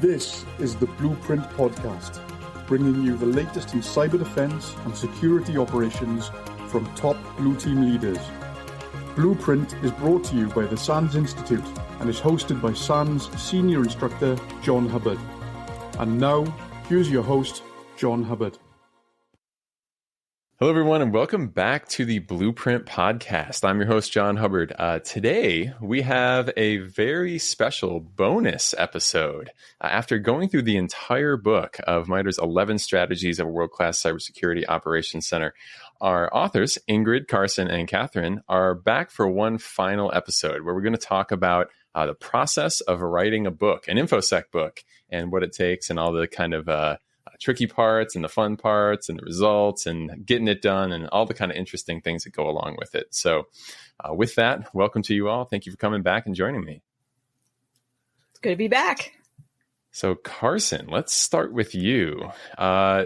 This is the Blueprint Podcast, bringing you the latest in cyber defense and security operations from top blue team leaders. Blueprint is brought to you by the SANS Institute and is hosted by SANS Senior Instructor John Hubbard. And now, here's your host, John Hubbard. Hello, everyone, and welcome back to the Blueprint Podcast. I'm your host, John Hubbard. Today, we have a very special bonus episode. After going through the entire book of MITRE's 11 Strategies of a World-Class Cybersecurity Operations Center, our authors, Ingrid, Carson, and Kathryn, are back for one final episode where we're going to talk about the process of writing a book, an InfoSec book, and what it takes and all the kind of tricky parts and the fun parts and the results and getting it done and all the kind of interesting things that go along with it. So with that, welcome to you all. Thank you for coming back and joining me. It's good to be back. So Carson, let's start with you.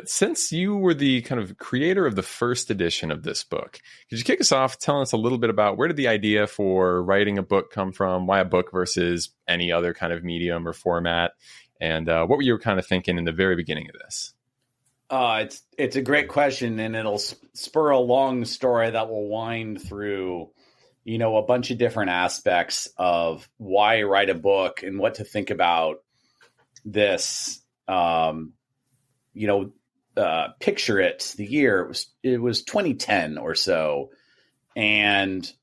Since you were the kind of creator of the first edition of this book, could you kick us off telling us a little bit about where did the idea for writing a book come from? Why a book versus any other kind of medium or format? And what were you kind of thinking in the very beginning of this? It's a great question, and it'll spur a long story that will wind through, a bunch of different aspects of why write a book and what to think about this. Picture it. The year it was 2010 or so, and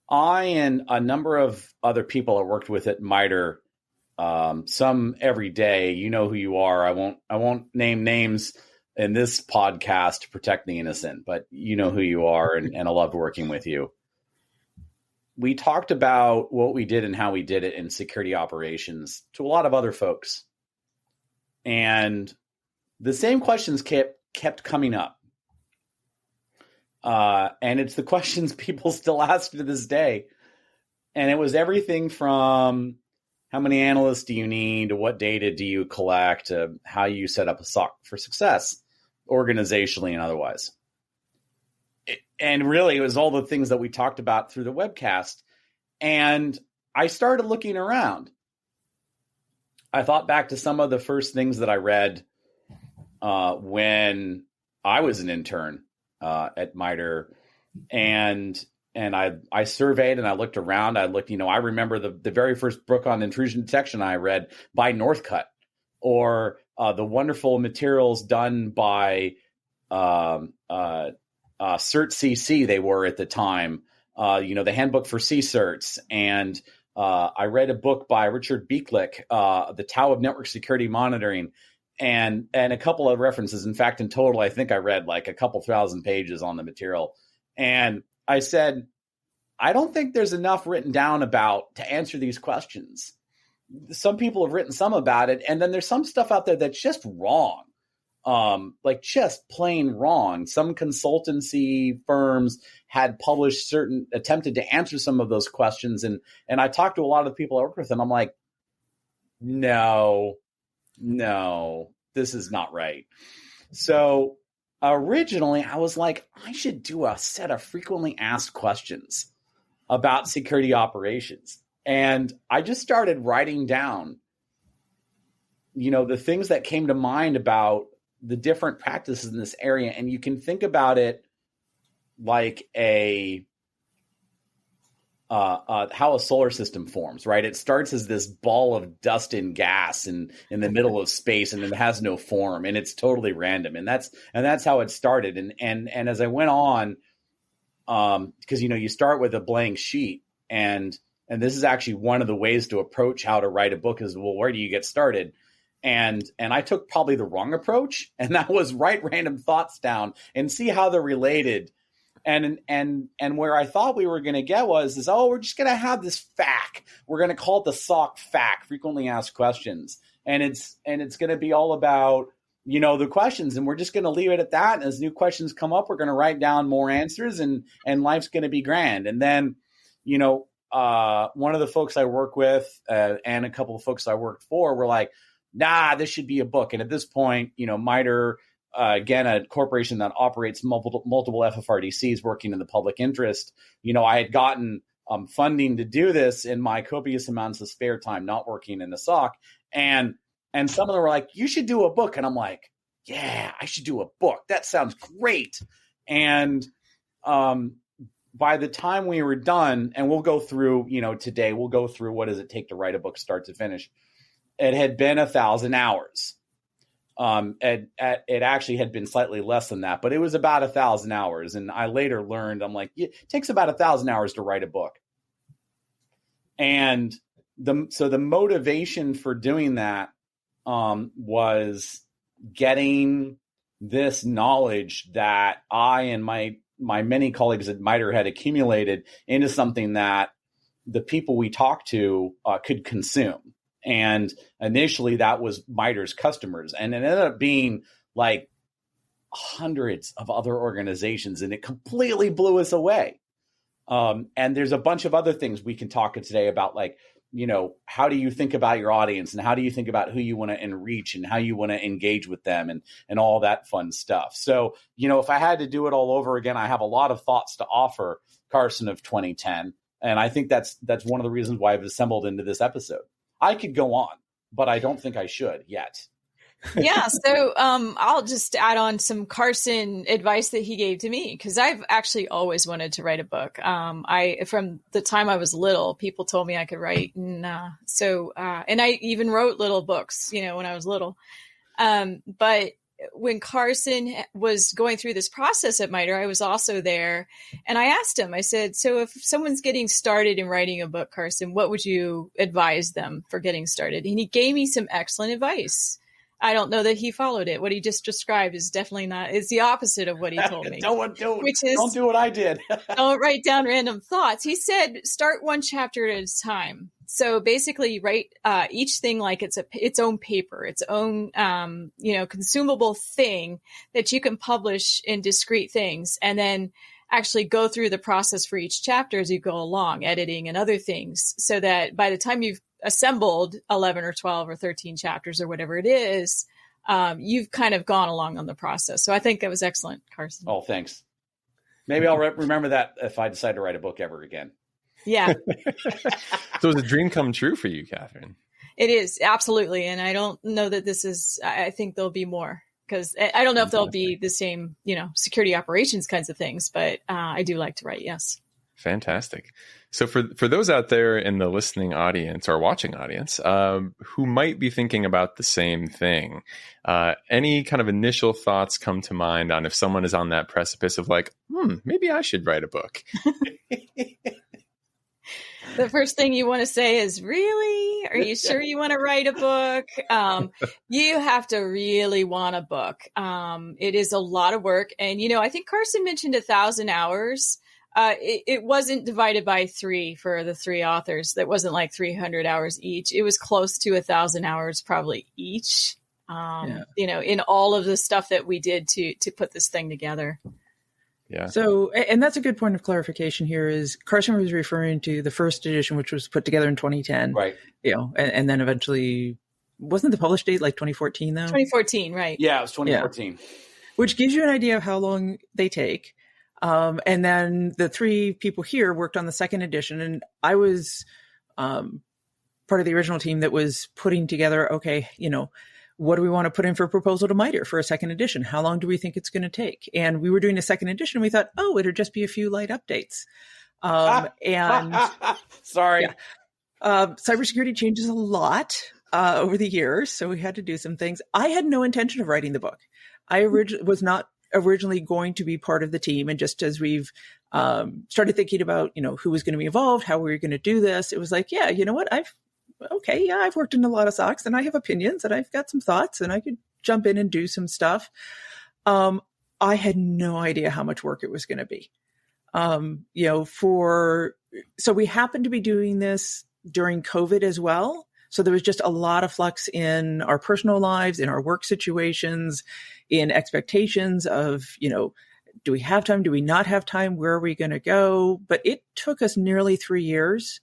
I and a number of other people I worked with at MITRE. Some every day, you know who you are. I won't name names in this podcast to protect the innocent, but you know who you are, and I loved working with you. We talked about what we did and how we did it in security operations to a lot of other folks. And the same questions kept coming up. And it's the questions people still ask to this day. And it was everything from how many analysts do you need? What data do you collect? How you set up a SOC for success, organizationally and otherwise. And really, it was all the things that we talked about through the webcast. And I started looking around. I thought back to some of the first things that I read when I was an intern at MITRE. And I surveyed and I looked around. I remember the very first book on intrusion detection I read by Northcutt, or the wonderful materials done by CertCC they were at the time, the handbook for CCerts. And I read a book by Richard Beeklick, The Tao of Network Security Monitoring, and a couple of references. In fact, in total, I think I read like a couple thousand pages on the material. And I said, I don't think there's enough written down to answer these questions. Some people have written some about it, and then there's some stuff out there that's just wrong, like just plain wrong. Some consultancy firms had attempted to answer some of those questions, and I talked to a lot of the people I work with, and I'm like, no, this is not right. So originally, I was like, I should do a set of frequently asked questions about security operations. And I just started writing down, the things that came to mind about the different practices in this area. And you can think about it like how a solar system forms, right? It starts as this ball of dust and gas in the middle of space, and it has no form, and it's totally random. And that's how it started. And as I went on, because you start with a blank sheet, and this is actually one of the ways to approach how to write a book is, well, where do you get started? And I took probably the wrong approach, and that was write random thoughts down and see how they're related. And where I thought we were going to get we're just going to have this FAQ. We're going to call it the SOC FAQ, frequently asked questions. And it's going to be all about, the questions, and we're just going to leave it at that. And as new questions come up, we're going to write down more answers, and life's going to be grand. And then, one of the folks I work with and a couple of folks I worked for were like, nah, this should be a book. And at this point, MITRE, again, a corporation that operates multiple FFRDCs working in the public interest. I had gotten funding to do this in my copious amounts of spare time, not working in the SOC. And And some of them were like, you should do a book. And I'm like, yeah, I should do a book. That sounds great. And by the time we were done, and we'll go through, today we'll go through what does it take to write a book start to finish. It had been 1,000 hours. It actually had been slightly less than that, but it was about 1,000 hours. And I later learned, I'm like, it takes about 1,000 hours to write a book. And so the motivation for doing that was getting this knowledge that I and my many colleagues at MITRE had accumulated into something that the people we talked to could consume. And initially that was MITRE's customers. And it ended up being like hundreds of other organizations, and it completely blew us away. And there's a bunch of other things we can talk today about, like, how do you think about your audience, and how do you think about who you want to enrich and how you want to engage with them, and all that fun stuff. So, if I had to do it all over again, I have a lot of thoughts to offer Carson of 2010. And I think that's one of the reasons why I've assembled into this episode. I could go on, but I don't think I should yet. Yeah. So I'll just add on some Carson advice that he gave to me, because I've actually always wanted to write a book. From the time I was little, people told me I could write. And and I even wrote little books, when I was little. But when Carson was going through this process at MITRE, I was also there. And I asked him, I said, so if someone's getting started in writing a book, Carson, what would you advise them for getting started? And he gave me some excellent advice. I don't know that he followed it. What he just described is definitely not, is the opposite of what he told me. Don't do what I did. Don't write down random thoughts. He said, start one chapter at a time. So basically write each thing like it's its own paper, its own, consumable thing that you can publish in discrete things, and then actually go through the process for each chapter as you go along, editing and other things, so that by the time you've assembled 11 or 12 or 13 chapters or whatever it is, you've kind of gone along on the process. So I think that was excellent, Carson. Oh, thanks. Maybe I'll remember that if I decide to write a book ever again. Yeah. So it's a dream come true for you, Kathryn. It is, absolutely. And I don't know that I think there'll be more, because I don't know if there'll be the same, security operations kinds of things, but I do like to write. Yes. Fantastic. So for those out there in the listening audience or watching audience who might be thinking about the same thing, any kind of initial thoughts come to mind on if someone is on that precipice of like, maybe I should write a book? The first thing you want to say is, really? Are you sure you want to write a book? You have to really want a book. It is a lot of work. And, I think Carson mentioned 1,000 hours. It wasn't divided by 3 for the 3 authors. That wasn't like 300 hours each. It was close to 1,000 hours probably each, in all of the stuff that we did to put this thing together. Yeah. So, and that's a good point of clarification here, is Carson was referring to the first edition, which was put together in 2010. Right. And then eventually, wasn't the published date like 2014 though? 2014, right. Yeah, it was 2014. Yeah. Which gives you an idea of how long they take. And then the 3 people here worked on the second edition, and I was part of the original team that was putting together, okay, what do we want to put in for a proposal to MITRE for a second edition? How long do we think it's going to take? And we were doing a second edition, and we thought, it'll just be a few light updates. Sorry. Yeah. Cybersecurity changes a lot over the years, so we had to do some things. I had no intention of writing the book. I was not originally going to be part of the team. And just as we've started thinking about, who was going to be involved, how we were going to do this, it was like, yeah, you know what? I've worked in a lot of SOCs, and I have opinions, and I've got some thoughts, and I could jump in and do some stuff. I had no idea how much work it was going to be. So we happened to be doing this during COVID as well. So there was just a lot of flux in our personal lives, in our work situations, in expectations of, do we have time? Do we not have time? Where are we going to go? But it took us nearly 3 years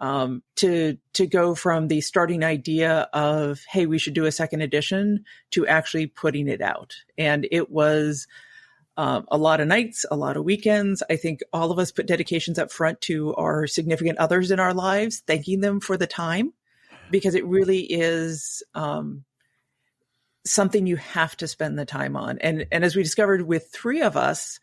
to go from the starting idea of, hey, we should do a second edition, to actually putting it out. And it was a lot of nights, a lot of weekends. I think all of us put dedications up front to our significant others in our lives, thanking them for the time. because it really is something you have to spend the time on. And as we discovered with 3 of us,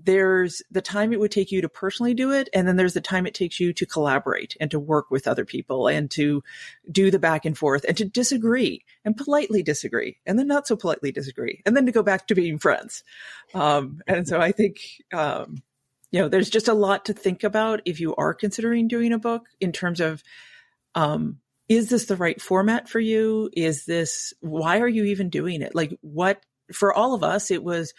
there's the time it would take you to personally do it. And then there's the time it takes you to collaborate and to work with other people and to do the back and forth and to disagree and politely disagree and then not so politely disagree and then to go back to being friends. And so I think, there's just a lot to think about if you are considering doing a book in terms of, is this the right format for you? Why are you even doing it? Like for all of us, it was,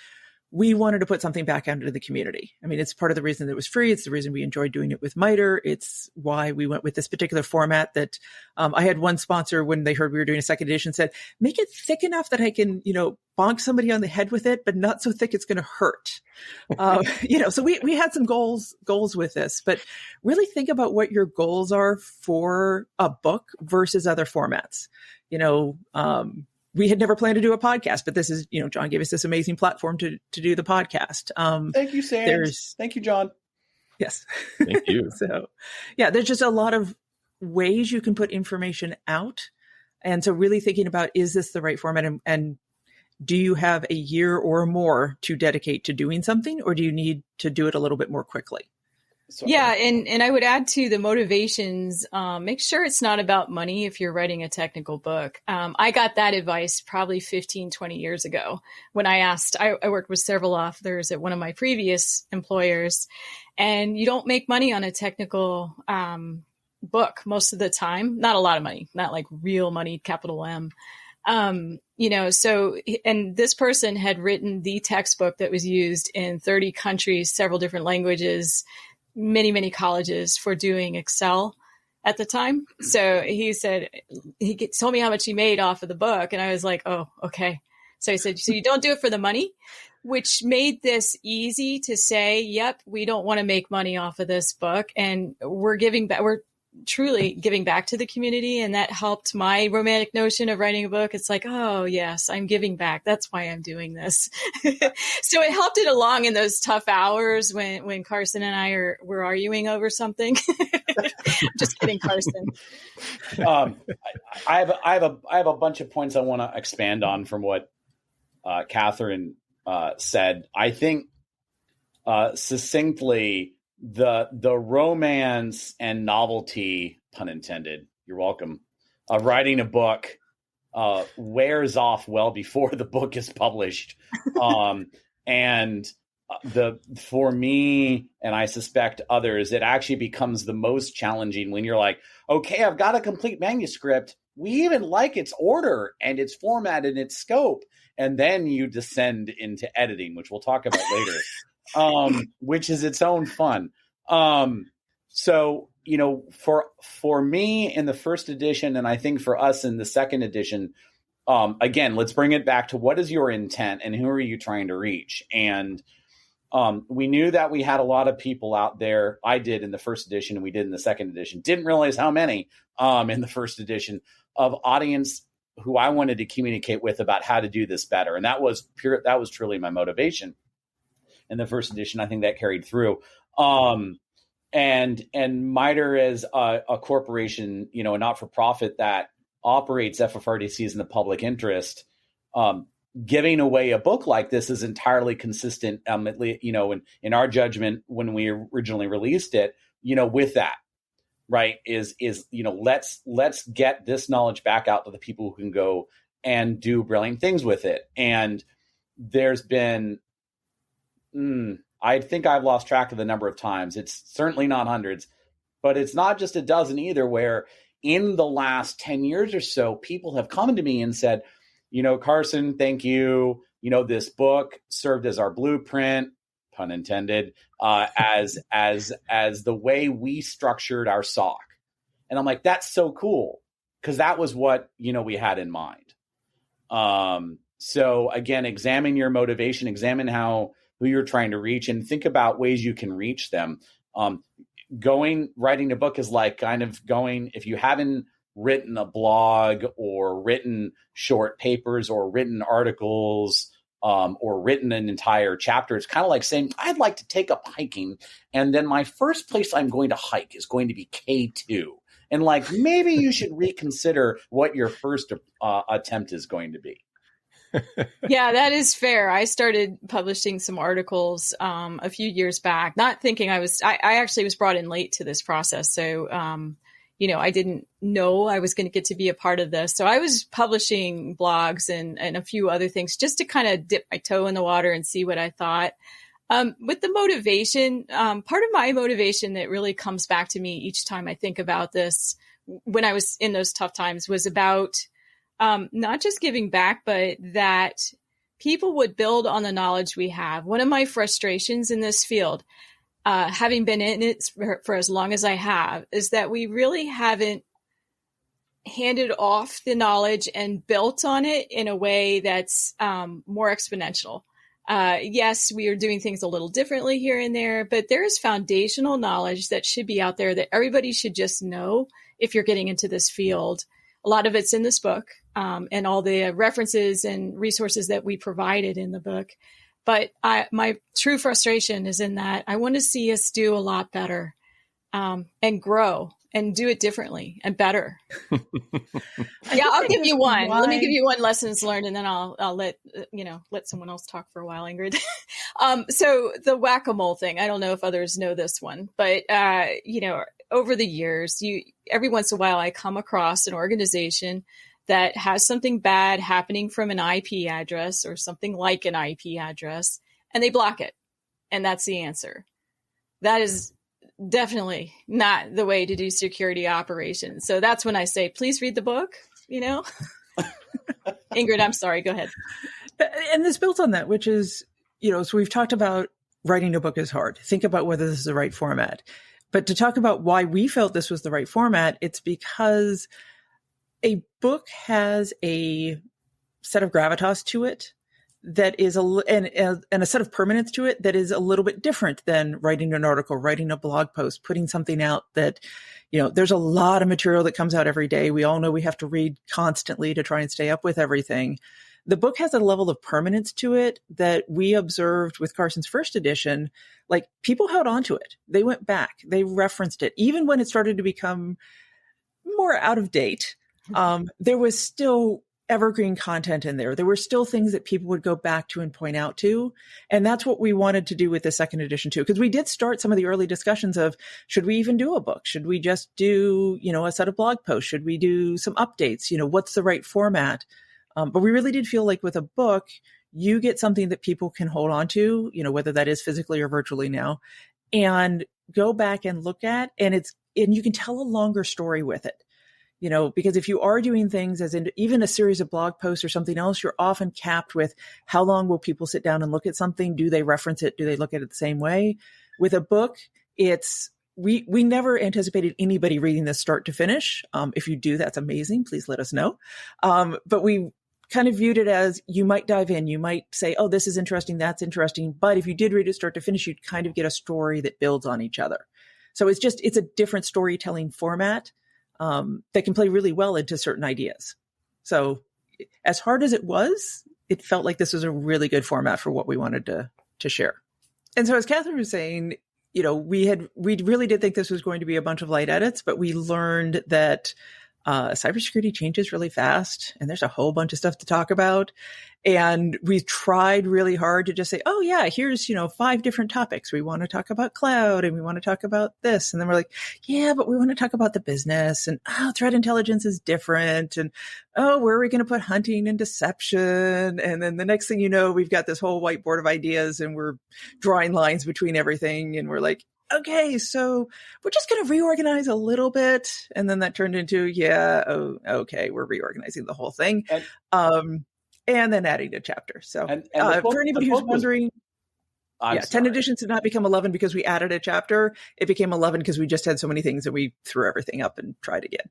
we wanted to put something back out into the community. I mean, it's part of the reason that it was free. It's the reason we enjoyed doing it with MITRE. It's why we went with this particular format that I had one sponsor, when they heard we were doing a second edition, said, make it thick enough that I can, bonk somebody on the head with it, but not so thick it's going to hurt. So we had some goals with this, but really think about what your goals are for a book versus other formats. We had never planned to do a podcast, but this is, John gave us this amazing platform to do the podcast. Thank you, Sam. Thank you, John. Yes. Thank you. So, there's just a lot of ways you can put information out. And so really thinking about, is this the right format? And do you have a year or more to dedicate to doing something, or do you need to do it a little bit more quickly? Yeah. And I would add to the motivations, make sure it's not about money if you're writing a technical book. I got that advice probably 15, 20 years ago when I worked with several authors at one of my previous employers, and you don't make money on a technical book most of the time. Not a lot of money, not like real money, capital M. And this person had written the textbook that was used in 30 countries, several different languages, many, many colleges for doing Excel at the time. So he said, told me how much he made off of the book. And I was like, oh, okay. So he said, so you don't do it for the money, which made this easy to say, yep, we don't want to make money off of this book. And we're truly giving back to the community. And that helped my romantic notion of writing a book. It's like, oh yes, I'm giving back. That's why I'm doing this. So it helped it along in those tough hours when Carson and I were arguing over something. Just kidding, Carson. I have a bunch of points I want to expand on from what Kathryn said. I think succinctly, the romance and novelty, pun intended, you're welcome, of writing a book wears off well before the book is published. For me, and I suspect others, it actually becomes the most challenging when you're like, okay, I've got a complete manuscript. We even like its order and its format and its scope. And then you descend into editing, which we'll talk about later. Which is its own fun. So, for me in the first edition, and I think for us in the second edition, again, let's bring it back to what is your intent and who are you trying to reach? And we knew that we had a lot of people out there. I did in the first edition and we did in the second edition. Didn't realize how many in the first edition of audience who I wanted to communicate with about how to do this better. And that was truly my motivation. In the first edition, I think that carried through. And MITRE is a corporation, a not-for-profit that operates FFRDCs in the public interest. Giving away a book like this is entirely consistent, in our judgment when we originally released it, with that, right? Let's get this knowledge back out to the people who can go and do brilliant things with it. And there's been, I think I've lost track of the number of times. It's certainly not hundreds, but it's not just a dozen either, where in the last 10 years or so, people have come to me and said, Carson, thank you. This book served as our blueprint, pun intended, as the way we structured our SOC. And I'm like, that's so cool, because that was what, we had in mind. So again, examine your motivation, examine who you're trying to reach, and think about ways you can reach them. Writing a book is like kind of going, if you haven't written a blog or written short papers or written articles or written an entire chapter, it's kind of like saying, I'd like to take up hiking. And then my first place I'm going to hike is going to be K2. and like maybe you should reconsider what your first attempt is going to be. Yeah, that is fair. I started publishing some articles a few years back, not thinking I actually was brought in late to this process. So, I didn't know I was going to get to be a part of this. So I was publishing blogs and a few other things just to kind of dip my toe in the water and see what I thought. With the motivation, part of my motivation that really comes back to me each time I think about this when I was in those tough times was about not just giving back, but that people would build on the knowledge we have. One of my frustrations in this field, having been in it for as long as I have, is that we really haven't handed off the knowledge and built on it in a way that's more exponential. Yes, we are doing things a little differently here and there, but there is foundational knowledge that should be out there that everybody should just know if you're getting into this field. A lot of it's in this book, and all the references and resources that we provided in the book. But my true frustration is in that I want to see us do a lot better and grow and do it differently and better. I'll give you one. Let me give you one lessons learned, and then I'll let someone else talk for a while, Ingrid. So the whack-a-mole thing, I don't know if others know this one, but over the years, every once in a while I come across an organization that has something bad happening from an IP address or something like an IP address, and they block it. And that's the answer. That is definitely not the way to do security operations. So that's when I say, please read the book, Ingrid, I'm sorry, go ahead. And this builds on that, which is, so we've talked about writing a book is hard. Think about whether this is the right format. But to talk about why we felt this was the right format, it's because a book has a set of gravitas to it that is and a set of permanence to it that is a little bit different than writing an article, writing a blog post, putting something out that, there's a lot of material that comes out every day. We all know we have to read constantly to try and stay up with everything. The book has a level of permanence to it that we observed with Carson's first edition. Like, people held on to it. They went back. They referenced it. Even when it started to become more out of date, there was still evergreen content in there. There were still things that people would go back to and point out to. And that's what we wanted to do with the second edition too. Because we did start some of the early discussions of, should we even do a book? Should we just do, a set of blog posts? Should we do some updates? What's the right format? But we really did feel like with a book, you get something that people can hold on to, whether that is physically or virtually now, and go back and look at, and you can tell a longer story with it. Because if you are doing things as in even a series of blog posts or something else, you're often capped with how long will people sit down and look at something? Do they reference it? Do they look at it the same way? With a book, we never anticipated anybody reading this start to finish. If you do, that's amazing. Please let us know. But we kind of viewed it as, you might dive in. You might say, oh, this is interesting. That's interesting. But if you did read it start to finish, you'd kind of get a story that builds on each other. So it's a different storytelling format that can play really well into certain ideas. So as hard as it was, it felt like this was a really good format for what we wanted to share. And so as Kathryn was saying, we really did think this was going to be a bunch of light edits, but we learned that cybersecurity changes really fast, and there's a whole bunch of stuff to talk about. And we tried really hard to just say, oh yeah, here's, 5 different topics. We want to talk about cloud, and we want to talk about this. And then we're like, yeah, but we want to talk about the business, and threat intelligence is different. And where are we going to put hunting and deception? And then the next thing you know, we've got this whole whiteboard of ideas, and we're drawing lines between everything. And we're like, okay, so we're just going to reorganize a little bit. And then that turned into, okay, we're reorganizing the whole thing. And then adding a chapter. So for anybody who's wondering, 10 editions did not become 11 because we added a chapter. It became 11 because we just had so many things that we threw everything up and tried again.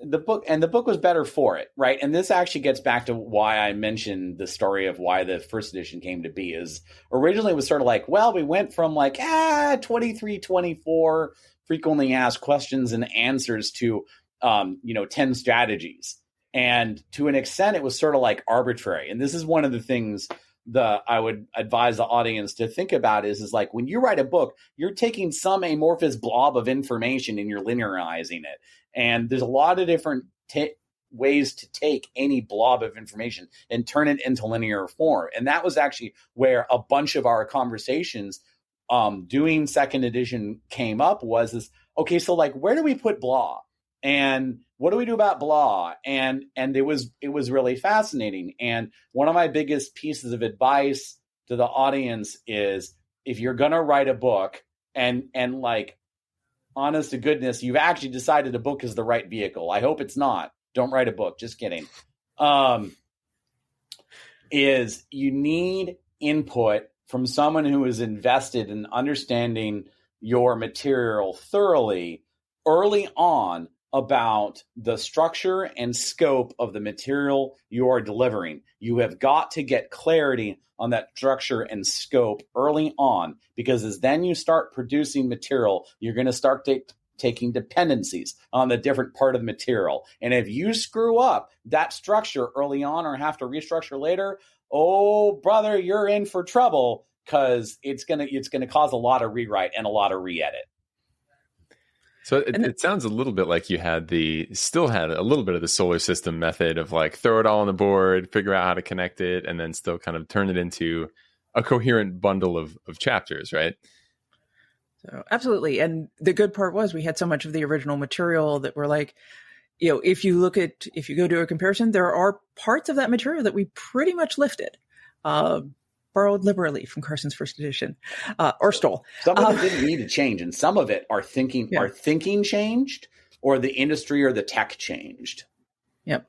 The book was better for it, right? And this actually gets back to why I mentioned the story of why the first edition came to be. Is originally it was sort of like, well, we went from 23, 24 frequently asked questions and answers to 10 strategies. And to an extent, it was sort of like arbitrary. And this is one of the things I would advise the audience to think about is like when you write a book, you're taking some amorphous blob of information and you're linearizing it. And there's a lot of different ways to take any blob of information and turn it into linear form. And that was actually where a bunch of our conversations doing second edition came up was this, okay, so like, where do we put blah? And what do we do about blah? And it was really fascinating. And one of my biggest pieces of advice to the audience is if you're going to write a book and like, honest to goodness, you've actually decided a book is the right vehicle. I hope it's not. Don't write a book. Just kidding. Is you need input from someone who is invested in understanding your material thoroughly early on about the structure and scope of the material you are delivering. You have got to get clarity on that structure and scope early on, because as then you start producing material, you're going to start taking dependencies on the different part of the material. And if you screw up that structure early on or have to restructure later, oh, brother, you're in for trouble, because it's gonna cause a lot of rewrite and a lot of re-edit. So it sounds a little bit like you still had a little bit of the solar system method of like throw it all on the board, figure out how to connect it, and then still kind of turn it into a coherent bundle of chapters, right? So absolutely. And the good part was we had so much of the original material that we're like, if you go do a comparison, there are parts of that material that we pretty much lifted, borrowed liberally from Carson's first edition, or stole. Some of it didn't need to change, and some of it our thinking changed, or the industry or the tech changed. Yep.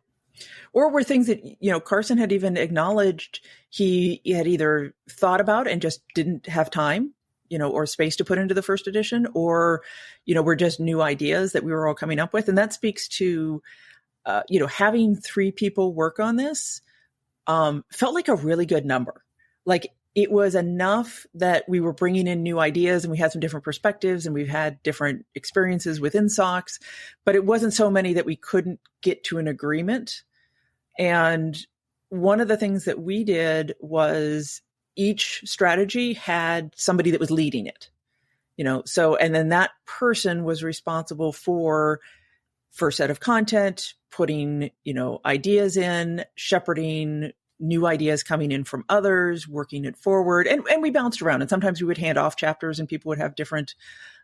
Or were things that, Carson had even acknowledged he had either thought about and just didn't have time, or space to put into the first edition, or, were just new ideas that we were all coming up with. And that speaks to, having 3 people work on this felt like a really good number. Like it was enough that we were bringing in new ideas and we had some different perspectives and we've had different experiences within SOCs, but it wasn't so many that we couldn't get to an agreement. And one of the things that we did was each strategy had somebody that was leading it, and then that person was responsible for first set of content, putting, ideas in, shepherding new ideas coming in from others, working it forward. And we bounced around, and sometimes we would hand off chapters and people would have different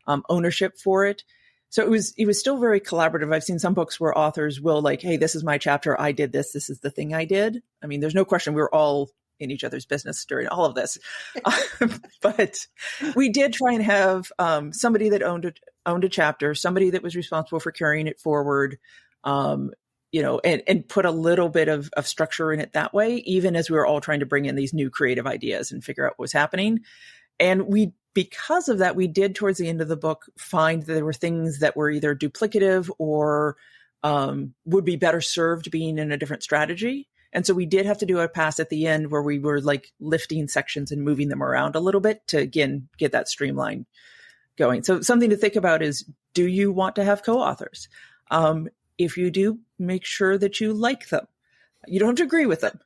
ownership for it. So it was still very collaborative. I've seen some books where authors will like, hey, this is my chapter. I did this. This is the thing I did. I mean, there's no question we were all in each other's business during all of this. But we did try and have somebody that owned a chapter, somebody that was responsible for carrying it forward, and put a little bit of structure in it that way, even as we were all trying to bring in these new creative ideas and figure out what was happening. And because of that, we did towards the end of the book find that there were things that were either duplicative or would be better served being in a different strategy. And so we did have to do a pass at the end where we were like lifting sections and moving them around a little bit to, again, get that streamline going. So something to think about is, do you want to have co-authors? If you do, make sure that you like them. You don't have to agree with them,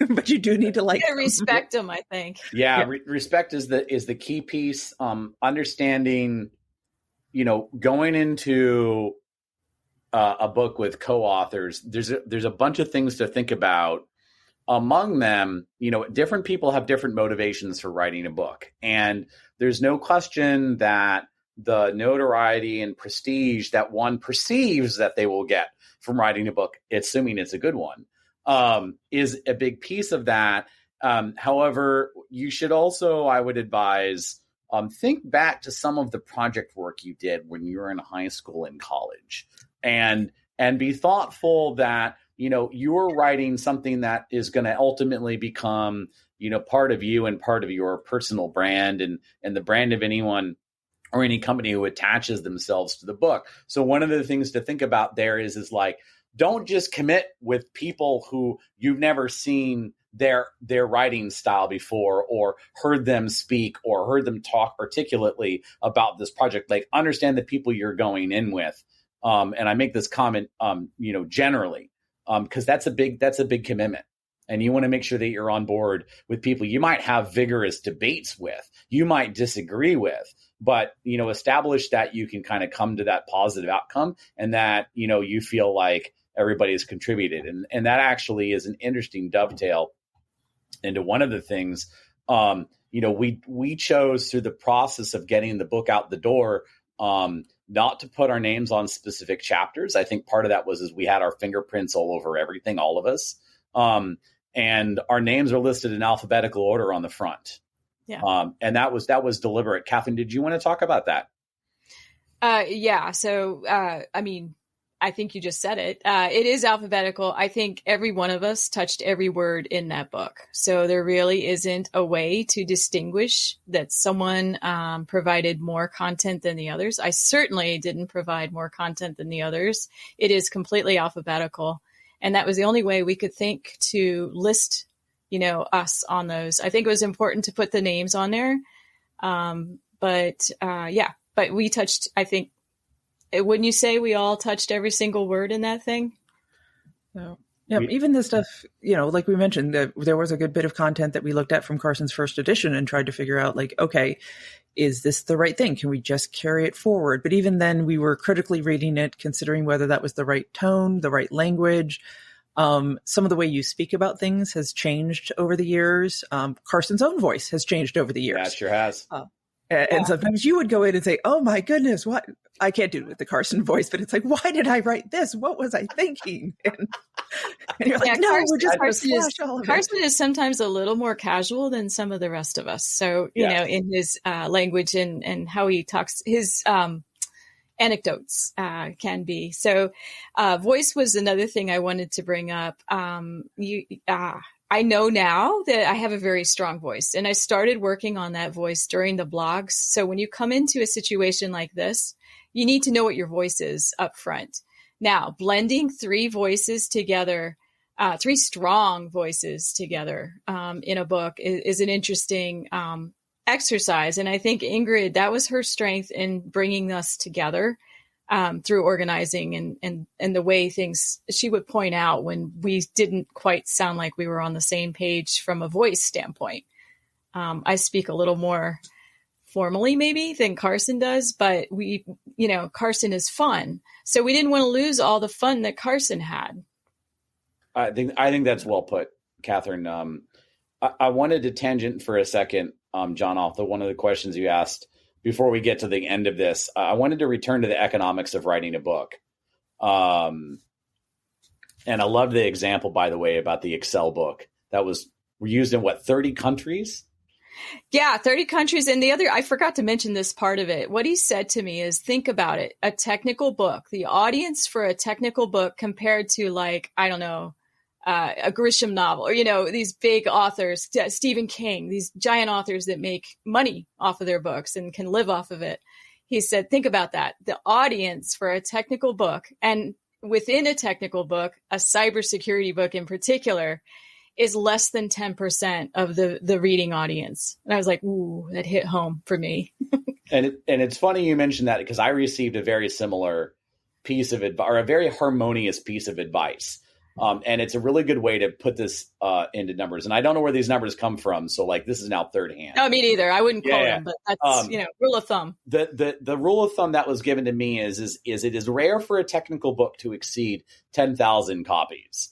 but you do need to like them. Respect them, I think. Yeah. Respect is the key piece. Understanding, going into a book with co-authors, there's a bunch of things to think about. Among them, different people have different motivations for writing a book. And there's no question that the notoriety and prestige that one perceives that they will get from writing a book, assuming it's a good one, is a big piece of that. However, you should also, I would advise, think back to some of the project work you did when you were in high school and college, and be thoughtful that, you're writing something that is going to ultimately become, part of you and part of your personal brand and the brand of anyone or any company who attaches themselves to the book. So one of the things to think about there is like, don't just commit with people who you've never seen their writing style before, or heard them speak, or heard them talk articulately about this project. Like, understand the people you're going in with. And I make this comment, generally, because that's a big commitment. And you want to make sure that you're on board with people you might have vigorous debates with, you might disagree with, but, establish that you can kind of come to that positive outcome and that, you feel like everybody has contributed. And that actually is an interesting dovetail into one of the things, we chose through the process of getting the book out the door, not to put our names on specific chapters. I think part of that was we had our fingerprints all over everything, all of us. And our names are listed in alphabetical order on the front. Yeah. And that was deliberate. Kathryn, did you want to talk about that? Yeah. So, I think you just said it. It is alphabetical. I think every one of us touched every word in that book. So there really isn't a way to distinguish that someone provided more content than the others. I certainly didn't provide more content than the others. It is completely alphabetical. And that was the only way we could think to list, us on those. I think it was important to put the names on there. But we touched, I think, wouldn't you say we all touched every single word in that thing? No. Yeah, even the stuff, like we mentioned, that there was a good bit of content that we looked at from Carson's first edition and tried to figure out, okay, is this the right thing? Can we just carry it forward? But even then, we were critically reading it, considering whether that was the right tone, the right language. Some of the way you speak about things has changed over the years. Carson's own voice has changed over the years. Yeah, it sure has. And sometimes you would go in and say, oh my goodness, what? I can't do it with the Carson voice, but it's like, why did I write this? What was I thinking? And you're like, no, Carson, we're just Carson is sometimes a little more casual than some of the rest of us. So, in his language and how he talks, his anecdotes can be. So voice was another thing I wanted to bring up. I know now that I have a very strong voice, and I started working on that voice during the blogs. So when you come into a situation like this, you need to know what your voice is up front. Now, blending three voices together, three strong voices together in a book is an interesting exercise. And I think Ingrid, that was her strength in bringing us together through organizing and the way things she would point out when we didn't quite sound like we were on the same page from a voice standpoint. I speak a little more formally maybe than Carson does, but Carson is fun. So we didn't want to lose all the fun that Carson had. I think that's well put, Kathryn. I wanted to tangent for a second, John, off one of the questions you asked before we get to the end of this. I wanted to return to the economics of writing a book. And I love the example, by the way, about the Excel book that was used in 30 countries? Yeah, 30 countries. And I forgot to mention this part of it. What he said to me is, think about it, a technical book, the audience for a technical book compared to a Grisham novel or, these big authors, Stephen King, these giant authors that make money off of their books and can live off of it. He said, think about that. The audience for a technical book, and within a technical book, a cybersecurity book in particular, is less than 10% of the reading audience. And I was like, ooh, that hit home for me. And it's funny you mentioned that, because I received a very similar piece of advice, or a very harmonious piece of advice. And it's a really good way to put this into numbers. And I don't know where these numbers come from. So this is now third hand. No, me neither. I wouldn't quote them, but that's, rule of thumb. The rule of thumb that was given to me is it is rare for a technical book to exceed 10,000 copies.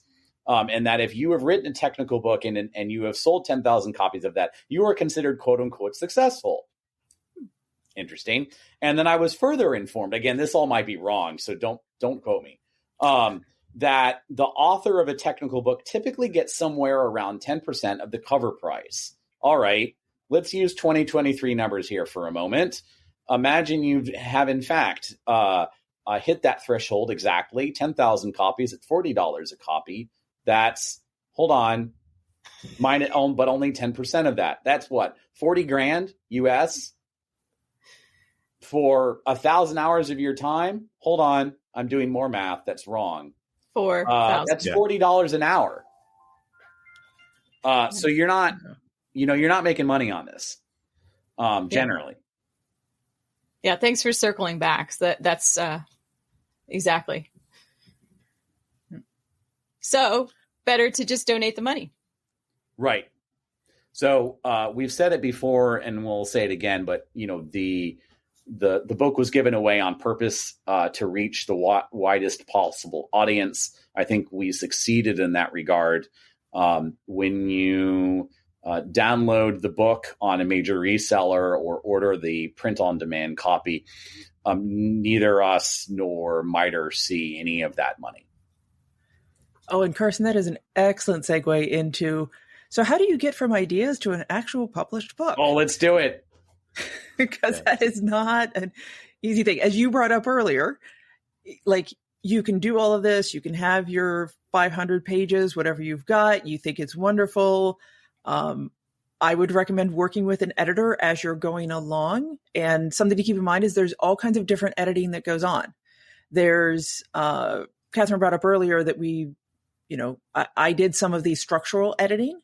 And that if you have written a technical book and you have sold 10,000 copies of that, you are considered quote unquote successful. Interesting. And then I was further informed, again, this all might be wrong, so don't quote me, that the author of a technical book typically gets somewhere around 10% of the cover price. All right, let's use 2023 numbers here for a moment. Imagine you have, in fact, hit that threshold exactly, 10,000 copies at $40 a copy. That's, hold on, but only 10% of that. That's what, 40 grand US for 1,000 hours of your time? Hold on, I'm doing more math. That's wrong. That's $40 an hour. So you're not making money on this, generally. Yeah. Thanks for circling back. So that's exactly. So better to just donate the money. Right. So we've said it before, and we'll say it again. But the book was given away on purpose to reach the widest possible audience. I think we succeeded in that regard. When you download the book on a major reseller or order the print-on-demand copy, neither us nor MITRE see any of that money. Oh, and Carson, that is an excellent segue into, so how do you get from ideas to an actual published book? Oh, let's do it. Because that is not an easy thing. As you brought up earlier, like, you can do all of this. You can have your 500 pages, whatever you've got. You think it's wonderful. I would recommend working with an editor as you're going along. And something to keep in mind is there's all kinds of different editing that goes on. There's, Kathryn brought up earlier that I did some of the structural editing,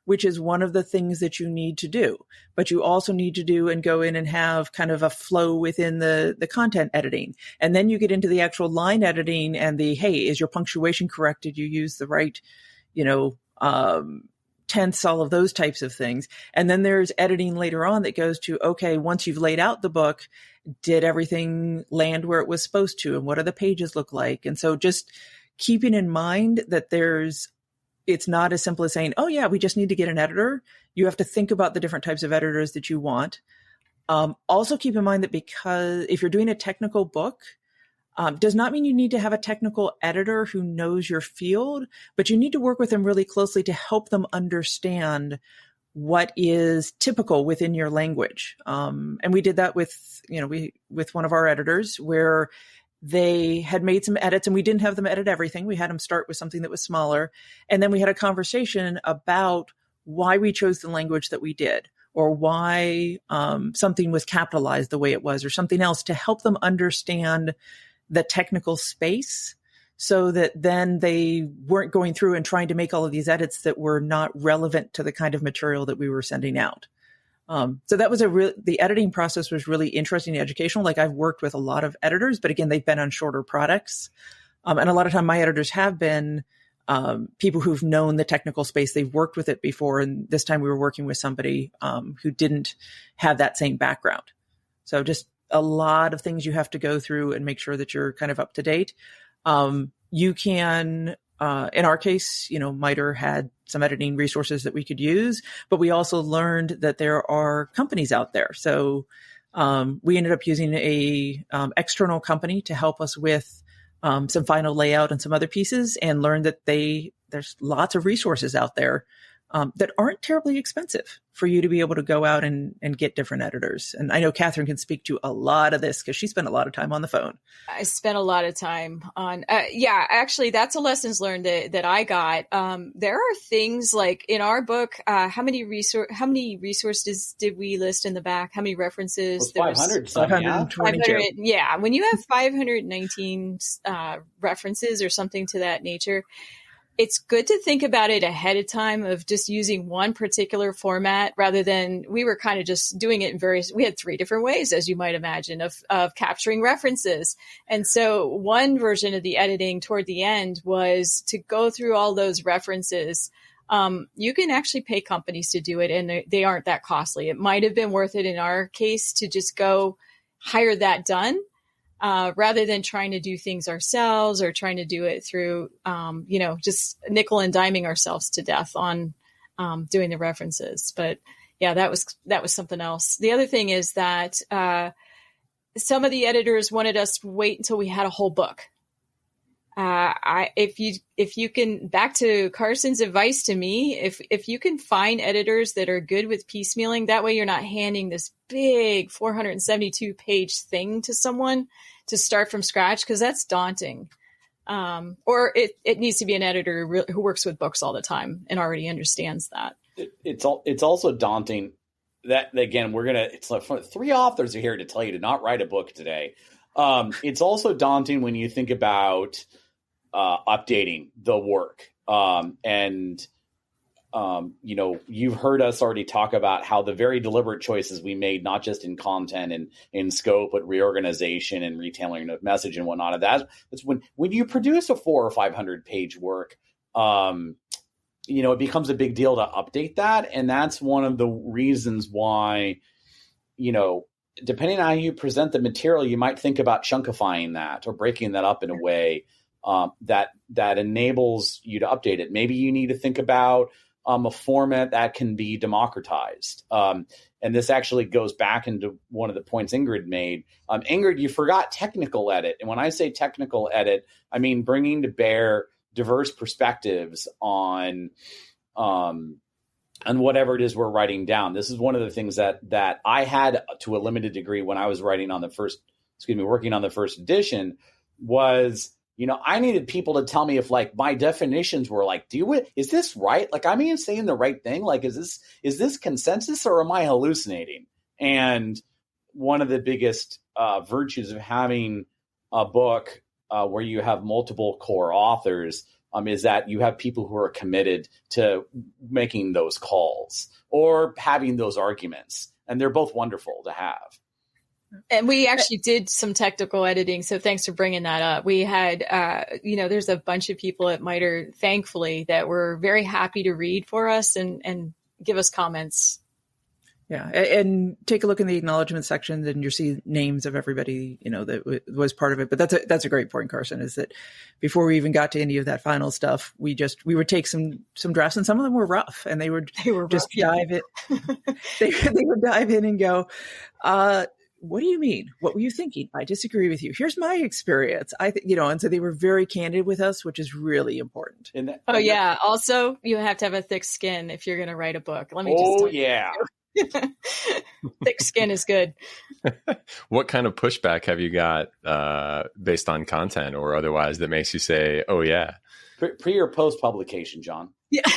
which is one of the things that you need to do. But you also need to do and go in and have kind of a flow within the content editing. And then you get into the actual line editing and hey, is your punctuation correct? Did you use the right, tense, all of those types of things. And then there's editing later on that goes to, okay, once you've laid out the book, did everything land where it was supposed to? And what do the pages look like? And so just keeping in mind that it's not as simple as saying, oh yeah, we just need to get an editor. You have to think about the different types of editors that you want. Also keep in mind that because if you're doing a technical book, does not mean you need to have a technical editor who knows your field, but you need to work with them really closely to help them understand what is typical within your language. And we did that with one of our editors where they had made some edits and we didn't have them edit everything. We had them start with something that was smaller. And then we had a conversation about why we chose the language that we did, or why something was capitalized the way it was, or something else, to help them understand the technical space, so that then they weren't going through and trying to make all of these edits that were not relevant to the kind of material that we were sending out. So that was the editing process was really interesting and educational. Like, I've worked with a lot of editors, but again, they've been on shorter products. And a lot of time my editors have been people who've known the technical space. They've worked with it before. And this time we were working with somebody who didn't have that same background. So just a lot of things you have to go through and make sure that you're kind of up to date. You can, in our case, MITRE had some editing resources that we could use, but we also learned that there are companies out there. So we ended up using a external company to help us with some final layout and some other pieces, and learned that there's lots of resources out there that aren't terribly expensive for you to be able to go out and get different editors. And I know Kathryn can speak to a lot of this because she spent a lot of time on the phone. I spent a lot of time on, actually that's a lessons learned that I got. There are things like in our book, how many resources did we list in the back? How many references? 500. 522. Yeah. When you have 519 references or something to that nature, it's good to think about it ahead of time of just using one particular format rather than we were kind of just doing it we had 3 different ways, as you might imagine, of capturing references. And so one version of the editing toward the end was to go through all those references. You can actually pay companies to do it, and they aren't that costly. It might have been worth it in our case to just go hire that done. Rather than trying to do things ourselves or trying to do it through, just nickel and diming ourselves to death on doing the references. But yeah, that was something else. The other thing is that some of the editors wanted us to wait until we had a whole book. If you can, back to Carson's advice to me, if you can find editors that are good with piecemealing, that way you're not handing this big 472 page thing to someone to start from scratch, because that's daunting. Or it needs to be an editor who works with books all the time and already understands that. It's also daunting that, again, it's like 3 authors are here to tell you to not write a book today. It's also daunting when you think about updating the work. You've heard us already talk about how the very deliberate choices we made, not just in content and in scope, but reorganization and retailing of message and whatnot. That's when you produce a 400 or 500 page work, it becomes a big deal to update that. And that's one of the reasons why, depending on how you present the material, you might think about chunkifying that or breaking that up in a way that enables you to update it. Maybe you need to think about a format that can be democratized. And this actually goes back into one of the points Ingrid made. Ingrid, you forgot technical edit. And when I say technical edit, I mean bringing to bear diverse perspectives on whatever it is we're writing down. This is one of the things that I had to a limited degree when I was working on the first edition was, I needed people to tell me if like my definitions were like, is this right? Like, I'm even saying the right thing? Like, is this consensus or am I hallucinating? And one of the biggest virtues of having a book where you have multiple core authors is that you have people who are committed to making those calls or having those arguments. And they're both wonderful to have. And we actually did some technical editing. So thanks for bringing that up. We had, there's a bunch of people at MITRE, thankfully, that were very happy to read for us and give us comments. Yeah. And take a look in the acknowledgement section and you'll see names of everybody, that was part of it. But that's a great point, Carson, is that before we even got to any of that final stuff, we would take some drafts, and some of them were rough, and they were just dive it. They would dive in and go, what do you mean? What were you thinking? I disagree with you. Here's my experience. And so they were very candid with us, which is really important. Also, you have to have a thick skin if you're going to write a book. Let me just tell you. Thick skin is good. What kind of pushback have you got based on content or otherwise that makes you say, oh, yeah? Pre or post publication, John? Yeah.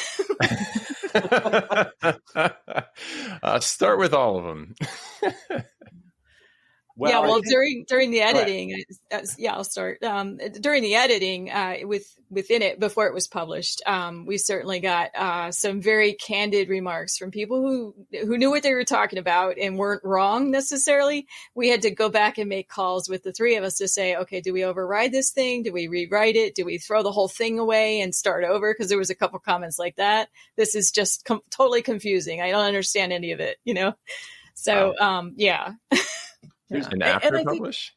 Start with all of them. Well, during the editing, I'll start. During the editing, within it, before it was published, we certainly got some very candid remarks from people who knew what they were talking about and weren't wrong necessarily. We had to go back and make calls with the three of us to say, okay, do we override this thing? Do we rewrite it? Do we throw the whole thing away and start over? Because there was a couple comments like that. This is just totally confusing. I don't understand any of it, So, yeah. There's an after publish,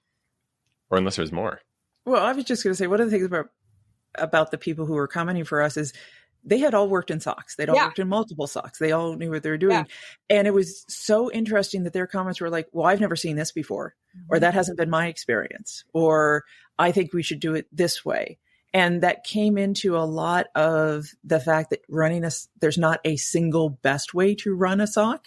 or unless there's more. Well, I was just going to say, one of the things about the people who were commenting for us is they had all worked in SOCs. They'd all worked in multiple SOCs. They all knew what they were doing. Yeah. And it was so interesting that their comments were like, well, I've never seen this before, or that hasn't been my experience, or I think we should do it this way. And that came into a lot of the fact that there's not a single best way to run a SOC.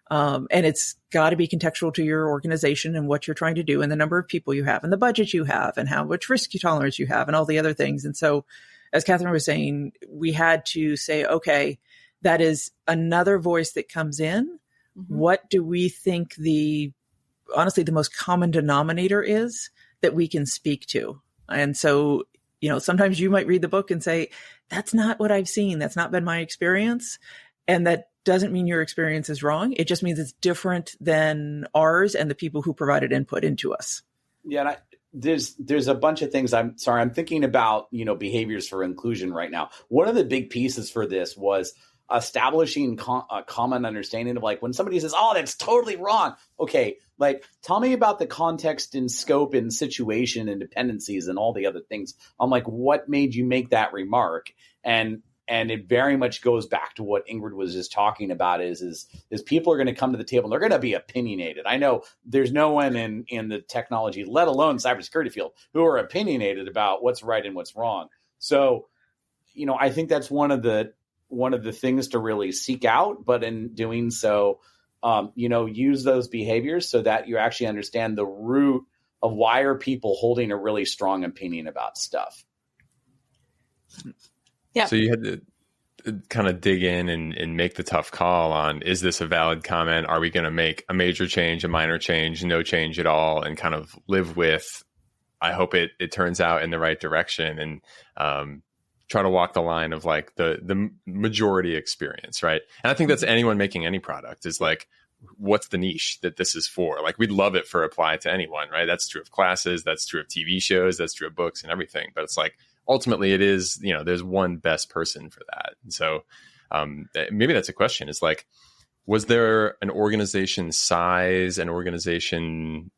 And it's got to be contextual to your organization and what you're trying to do and the number of people you have and the budget you have and how much risk tolerance you have and all the other things. And so, as Kathryn was saying, we had to say, okay, that is another voice that comes in. Mm-hmm. What do we think honestly, the most common denominator is that we can speak to? And so, sometimes you might read the book and say, that's not what I've seen. That's not been my experience. And that doesn't mean your experience is wrong. It just means it's different than ours and the people who provided input into us. Yeah. There's a bunch of things. I'm thinking about, behaviors for inclusion right now. One of the big pieces for this was establishing a common understanding of like when somebody says, oh, that's totally wrong. Okay. Like, tell me about the context and scope and situation and dependencies and all the other things. I'm like, what made you make that remark? And it very much goes back to what Ingrid was just talking about is people are going to come to the table and they're going to be opinionated. I know there's no one in the technology, let alone cybersecurity field, who are opinionated about what's right and what's wrong. So, I think that's one of the things to really seek out, but in doing so, use those behaviors so that you actually understand the root of why are people holding a really strong opinion about stuff. Yeah. So you had to kind of dig in and make the tough call on, is this a valid comment? Are we going to make a major change, a minor change, no change at all, and kind of live with, I hope it turns out in the right direction, and try to walk the line of like the majority experience, right? And I think that's anyone making any product is like, what's the niche that this is for? Like, we'd love it for apply to anyone, right? That's true of classes. That's true of TV shows. That's true of books and everything. But it's like, ultimately it is, there's one best person for that. And so maybe that's a question, is like, was there an organization size, an organization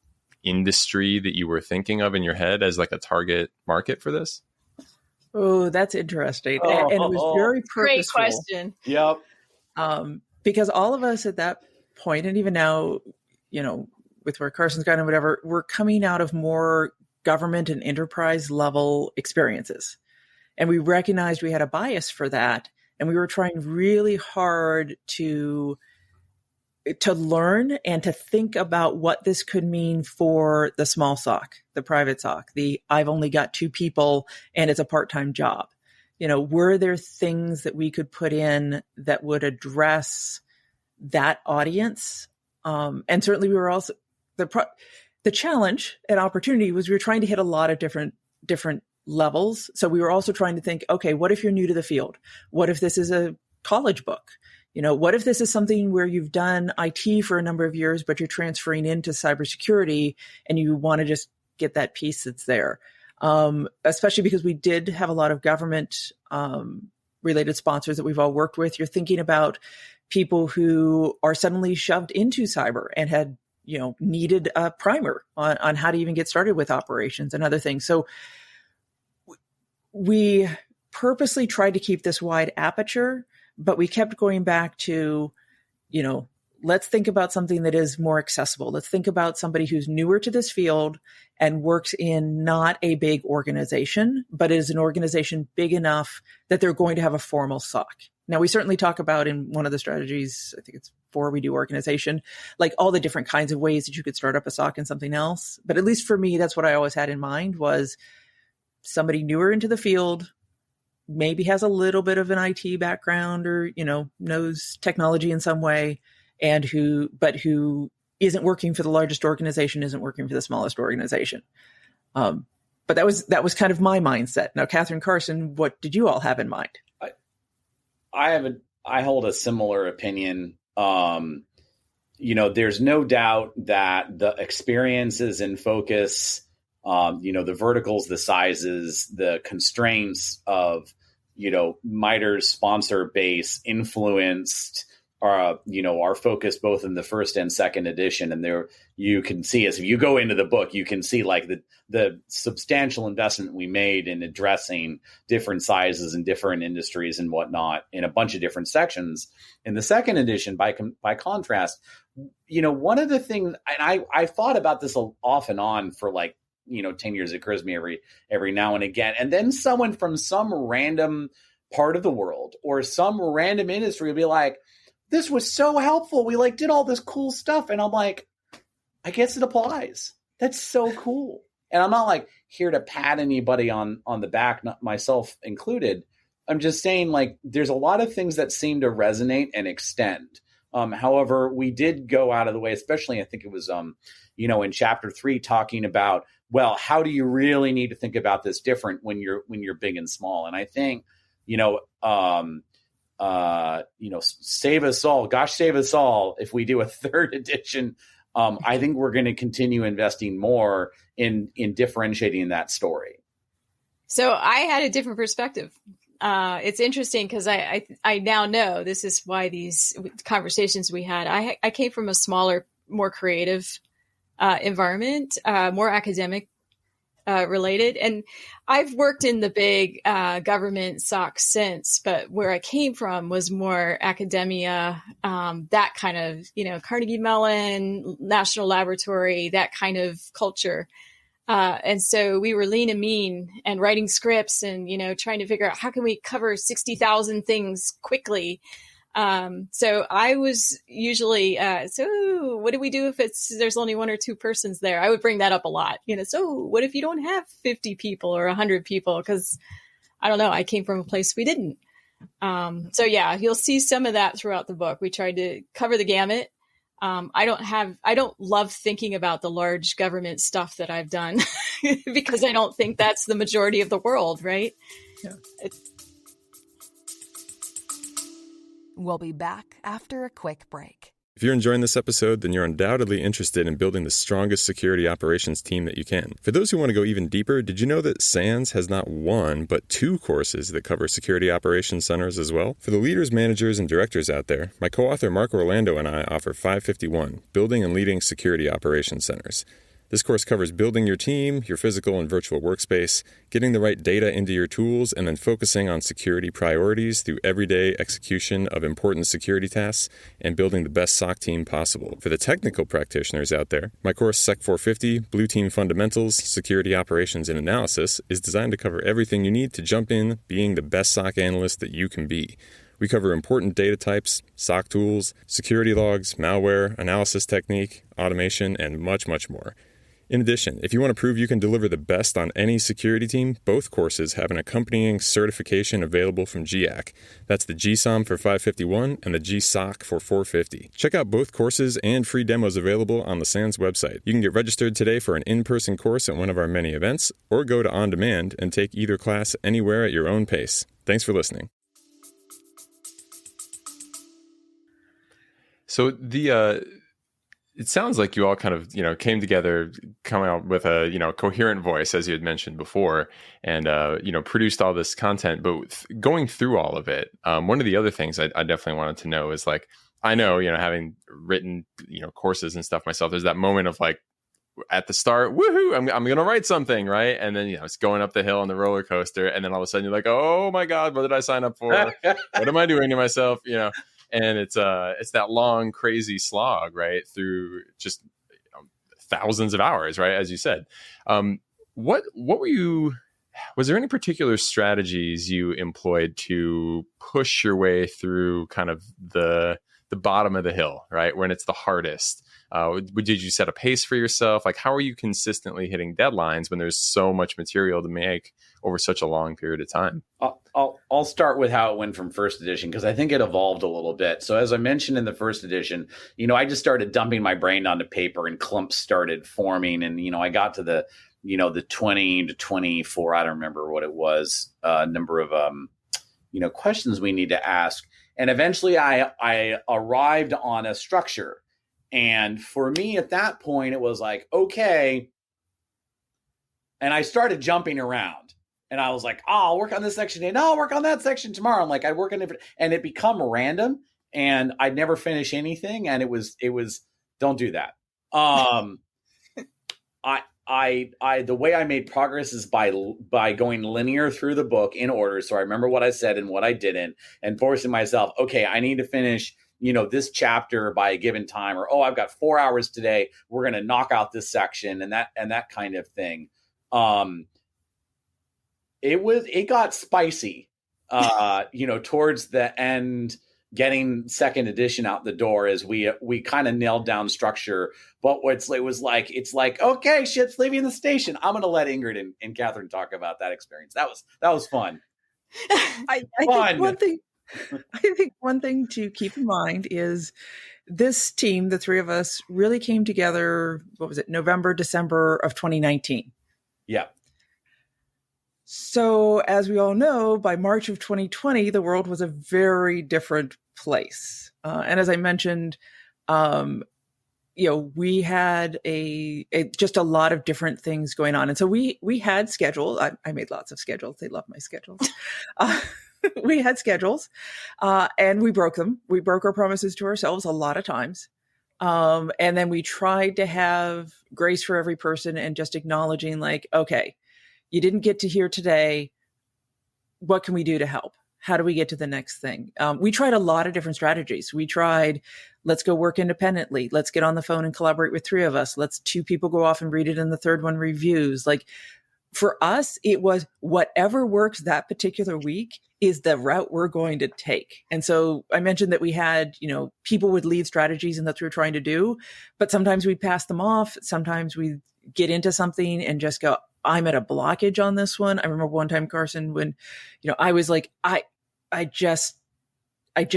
industry that you were thinking of in your head as like a target market for this? Oh, that's interesting. And it was very great purposeful. question. Yep. Because all of us at that point, and even now, with where Carson's gone and whatever, we're coming out of more government and enterprise level experiences. And we recognized we had a bias for that. And we were trying really hard to learn and to think about what this could mean for the small SOC, the private SOC, I've only got 2 people and it's a part-time job. Were there things that we could put in that would address that audience? And certainly we were also, the challenge and opportunity was we were trying to hit a lot of different levels. So we were also trying to think, okay, what if you're new to the field? What if this is a college book? What if this is something where you've done IT for a number of years, but you're transferring into cybersecurity and you want to just get that piece that's there? Especially because we did have a lot of government related sponsors that we've all worked with. You're thinking about people who are suddenly shoved into cyber and had, needed a primer on how to even get started with operations and other things. So we purposely tried to keep this wide aperture, but we kept going back to, let's think about something that is more accessible. Let's think about somebody who's newer to this field and works in not a big organization, but is an organization big enough that they're going to have a formal SOC. Now, we certainly talk about in one of the strategies, I think it's 4 we do organization, like all the different kinds of ways that you could start up a SOC and something else. But at least for me, that's what I always had in mind, was somebody newer into the field, maybe has a little bit of an IT background or, knows technology in some way, and who isn't working for the largest organization, isn't working for the smallest organization. But that was kind of my mindset. Now, Kathryn, Carson, what did you all have in mind? I hold a similar opinion. There's no doubt that the experiences and focus, the verticals, the sizes, the constraints of, MITRE's sponsor base influenced our focus both in the first and second edition. And there you can see, as if you go into the book, you can see like the substantial investment we made in addressing different sizes and different industries and whatnot in a bunch of different sections. In the second edition, by contrast, one of the things, and I thought about this off and on for 10 years, it occurs to me every now and again. And then someone from some random part of the world or some random industry will be like, this was so helpful. We did all this cool stuff. And I'm like, I guess it applies. That's so cool. And I'm not here to pat anybody on the back, not myself included. I'm just saying there's a lot of things that seem to resonate and extend. However, we did go out of the way, especially I think it was, in chapter 3 talking about, well, how do you really need to think about this different when you're big and small? And I think, save us all, gosh, save us all. If we do a third edition, I think we're going to continue investing more in differentiating that story. So I had a different perspective. It's interesting because I now know this is why these conversations we had, I came from a smaller, more creative environment, more academic related. And I've worked in the big government SOC since, but where I came from was more academia, that kind of, Carnegie Mellon, National Laboratory, that kind of culture. And so we were lean and mean and writing scripts and, trying to figure out how can we cover 60,000 things quickly. So I was usually, so what do we do if there's only 1 or 2 persons there? I would bring that up a lot, so what if you don't have 50 people or 100 people? Cause I don't know, I came from a place we didn't. So yeah, you'll see some of that throughout the book. We tried to cover the gamut. I don't love thinking about the large government stuff that I've done because I don't think that's the majority of the world. Right. Yeah. We'll be back after a quick break. If you're enjoying this episode, then you're undoubtedly interested in building the strongest security operations team that you can. For those who want to go even deeper, did you know that SANS has not one, but 2 courses that cover security operations centers as well? For the leaders, managers, and directors out there, my co-author Mark Orlando and I offer 551, Building and Leading Security Operations Centers. This course covers building your team, your physical and virtual workspace, getting the right data into your tools, and then focusing on security priorities through everyday execution of important security tasks and building the best SOC team possible. For the technical practitioners out there, my course Sec 450, Blue Team Fundamentals, Security Operations and Analysis is designed to cover everything you need to jump in being the best SOC analyst that you can be. We cover important data types, SOC tools, security logs, malware, analysis technique, automation, and much, much more. In addition, if you want to prove you can deliver the best on any security team, both courses have an accompanying certification available from GIAC. That's the GSOM for 551 and the GSOC for 450. Check out both courses and free demos available on the SANS website. You can get registered today for an in-person course at one of our many events, or go to On Demand and take either class anywhere at your own pace. Thanks for listening. So it sounds like you all kind of, came together, coming out with a, coherent voice, as you had mentioned before, and, produced all this content. But going through all of it, one of the other things I definitely wanted to know is, like, I know, having written, courses and stuff myself, there's that moment of, like, at the start, woohoo, I'm going to write something, right? And then, it's going up the hill on the roller coaster. And then all of a sudden you're like, oh my God, what did I sign up for? What am I doing to myself? And it's that long, crazy slog, right, through just thousands of hours, right, as you said. What were you? Was there any particular strategies you employed to push your way through kind of the bottom of the hill, right, when it's the hardest? Did you set a pace for yourself? Like, how are you consistently hitting deadlines when there's so much material to make over such a long period of time? I'll start with how it went from first edition, because I think it evolved a little bit. So as I mentioned in the first edition, I just started dumping my brain onto paper and clumps started forming. And, I got to the 20 to 24, I don't remember what it was, number of, questions we need to ask. And eventually I arrived on a structure. And for me at that point, it was like, okay. And I started jumping around. And I was like, I'll work on this section today. No, I'll work on that section tomorrow. I'm like, I'd work on it. And it become random. And I'd never finish anything. And it was don't do that. The way I made progress is by going linear through the book in order. So I remember what I said and what I didn't, and forcing myself, okay, I need to finish, this chapter by a given time, or, I've got 4 hours today. We're going to knock out this section and that kind of thing. It got spicy, towards the end, getting second edition out the door as we kind of nailed down structure. But it's like, okay, ship's leaving the station. I'm going to let Ingrid and Kathryn talk about that experience. That was fun. I think one thing to keep in mind is this team, the three of us, really came together, November, December of 2019. Yeah. So as we all know, by March of 2020, the world was a very different place. And as I mentioned, we had just a lot of different things going on. And so we had schedules. I made lots of schedules. They love my schedules. We had schedules and we broke them. We broke our promises to ourselves a lot of times. And then we tried to have grace for every person and just acknowledging, like, okay, you didn't get to here today. What can we do to help? How do we get to the next thing? We tried a lot of different strategies. We tried, let's go work independently. Let's get on the phone and collaborate with 3 of us. Let's 2 people go off and read it and the third one reviews. Like, for us, it was whatever works that particular week is the route we're going to take. And so I mentioned that we had, people would lead strategies and that's what we're trying to do, but sometimes we'd pass them off. Sometimes we get into something and just go, I'm at a blockage on this one. I remember one time, Carson, when, I was like, I just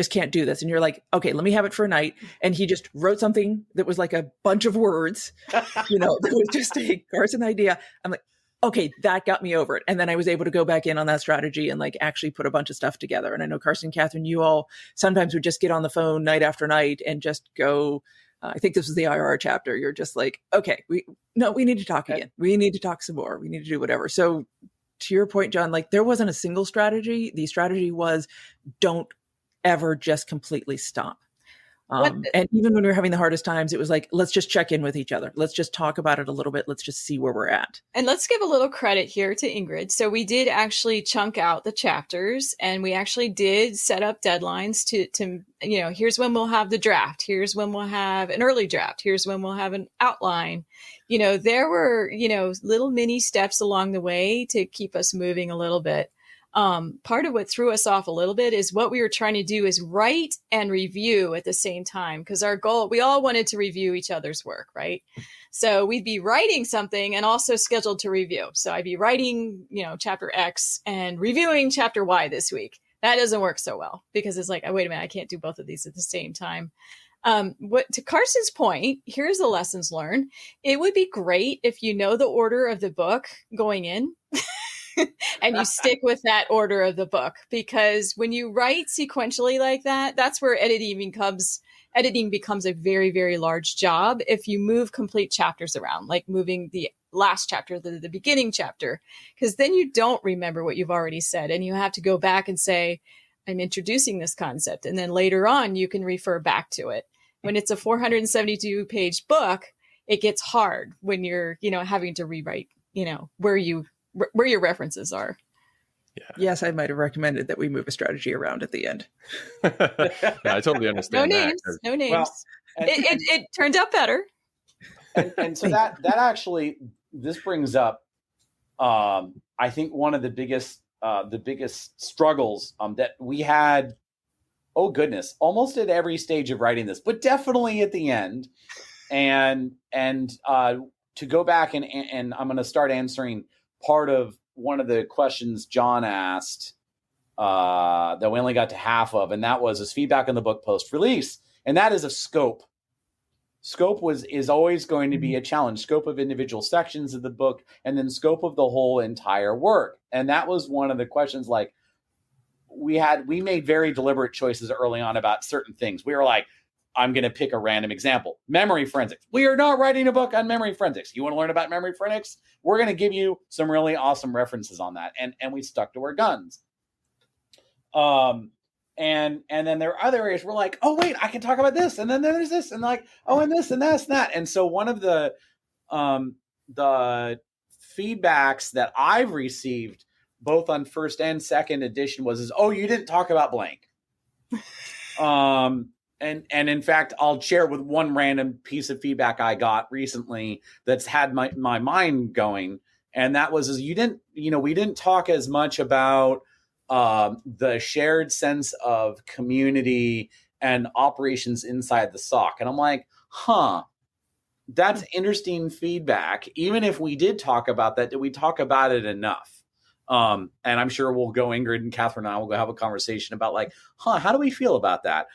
can't do this. And you're like, okay, let me have it for a night. And he just wrote something that was like a bunch of words, that was just a Carson idea. I'm like, okay, that got me over it. And then I was able to go back in on that strategy and like actually put a bunch of stuff together. And I know Carson, Kathryn, you all sometimes would just get on the phone night after night and just go, I think this was the IRR chapter. You're just like, okay, we need to talk again. We need to talk some more. We need to do whatever. So to your point, John, like there wasn't a single strategy. The strategy was don't ever just completely stop. And even when we were having the hardest times, it was like, let's just check in with each other. Let's just talk about it a little bit. Let's just see where we're at. And let's give a little credit here to Ingrid. So we did actually chunk out the chapters, and we actually did set up deadlines to here's when we'll have the draft. Here's when we'll have an early draft. Here's when we'll have an outline. There were, little mini steps along the way to keep us moving a little bit. Part of what threw us off a little bit is what we were trying to do is write and review at the same time. Because our goal, we all wanted to review each other's work, right? So we'd be writing something and also scheduled to review. So I'd be writing, chapter X and reviewing chapter Y this week. That doesn't work so well because it's like, oh, wait a minute, I can't do both of these at the same time. To Carson's point, here's the lessons learned. It would be great if you know the order of the book going in. And you stick with that order of the book, because when you write sequentially like that, that's where editing becomes a very, very large job. If you move complete chapters around, like moving the last chapter to the beginning chapter, because then you don't remember what you've already said. And you have to go back and say, I'm introducing this concept. And then later on, you can refer back to it. When it's a 472 page book, it gets hard when you're, having to rewrite, where your references are. Yeah. Yes, I might have recommended that we move a strategy around at the end. I totally understand. No names. Well, and it turned out better. And so that actually, this brings up, I think one of the biggest struggles that we had. Oh goodness, almost at every stage of writing this, but definitely at the end. And to go back and I'm going to start answering part of one of the questions John asked that we only got to half of, and that was his feedback on the book post-release, and that is of scope. Scope is always going to be a challenge. Scope of individual sections of the book, and then scope of the whole entire work. And that was one of the questions. Like we made very deliberate choices early on about certain things. We were like, I'm going to pick a random example. Memory forensics. We are not writing a book on memory forensics. You want to learn about memory forensics? We're going to give you some really awesome references on that. And we stuck to our guns. And then there are other areas we're like, oh, wait, I can talk about this. And then there's this. And like, oh, and this and this and that. And so one of the feedbacks that I've received both on first and second edition was, oh, you didn't talk about blank. And in fact, I'll share with one random piece of feedback I got recently that's had my mind going. And that was, we didn't talk as much about the shared sense of community and operations inside the SOC. And I'm like, that's interesting feedback. Even if we did talk about that, did we talk about it enough? And I'm sure we'll go, Ingrid and Kathryn and I will go have a conversation about like, how do we feel about that?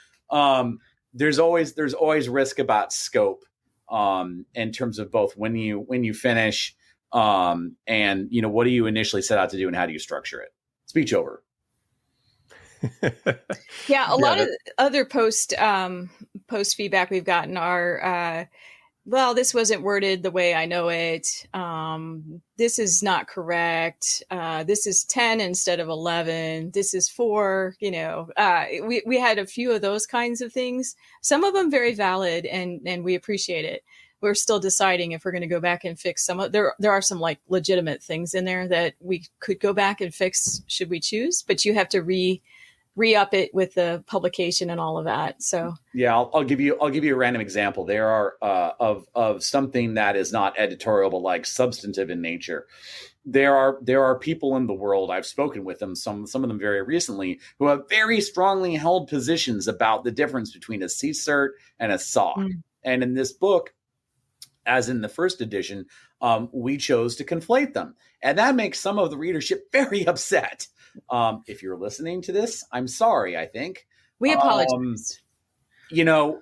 There's always risk about scope in terms of both when you finish and what do you initially set out to do and how do you structure it? Speech over. Yeah, a lot of other post feedback we've gotten are well, this wasn't worded the way I know it. This is not correct. This is 10 instead of 11. This is 4. We had a few of those kinds of things. Some of them very valid, and we appreciate it. We're still deciding if we're going to go back and fix some of. There are some like legitimate things in there that we could go back and fix should we choose, but you have to re-up it with the publication and all of that. So yeah, I'll give you a random example. There are of something that is not editorial but like substantive in nature. There are people in the world, I've spoken with them, some of them very recently, who have very strongly held positions about the difference between a CCERT and a SOC. And in this book, as in the first edition, we chose to conflate them. And that makes some of the readership very upset. If you're listening to this, I'm sorry, I think. We apologize. there's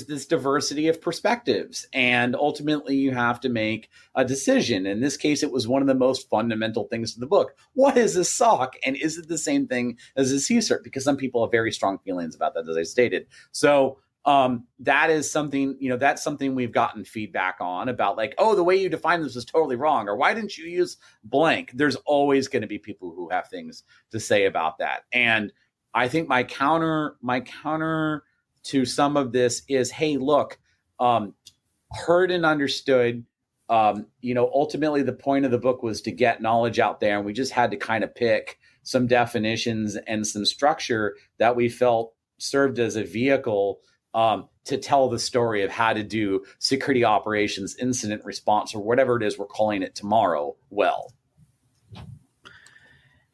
this diversity of perspectives, and ultimately you have to make a decision. In this case, it was one of the most fundamental things of the book. What is a SOC, and is it the same thing as a CSIRT? Because some people have very strong feelings about that, as I stated. So that is something, that's something we've gotten feedback on about, like, oh, the way you define this is totally wrong, or why didn't you use blank? There's always going to be people who have things to say about that. And I think my counter to some of this is, hey, look, heard and understood. Ultimately the point of the book was to get knowledge out there, and we just had to kind of pick some definitions and some structure that we felt served as a vehicle to tell the story of how to do security operations, incident response, or whatever it is we're calling it tomorrow well.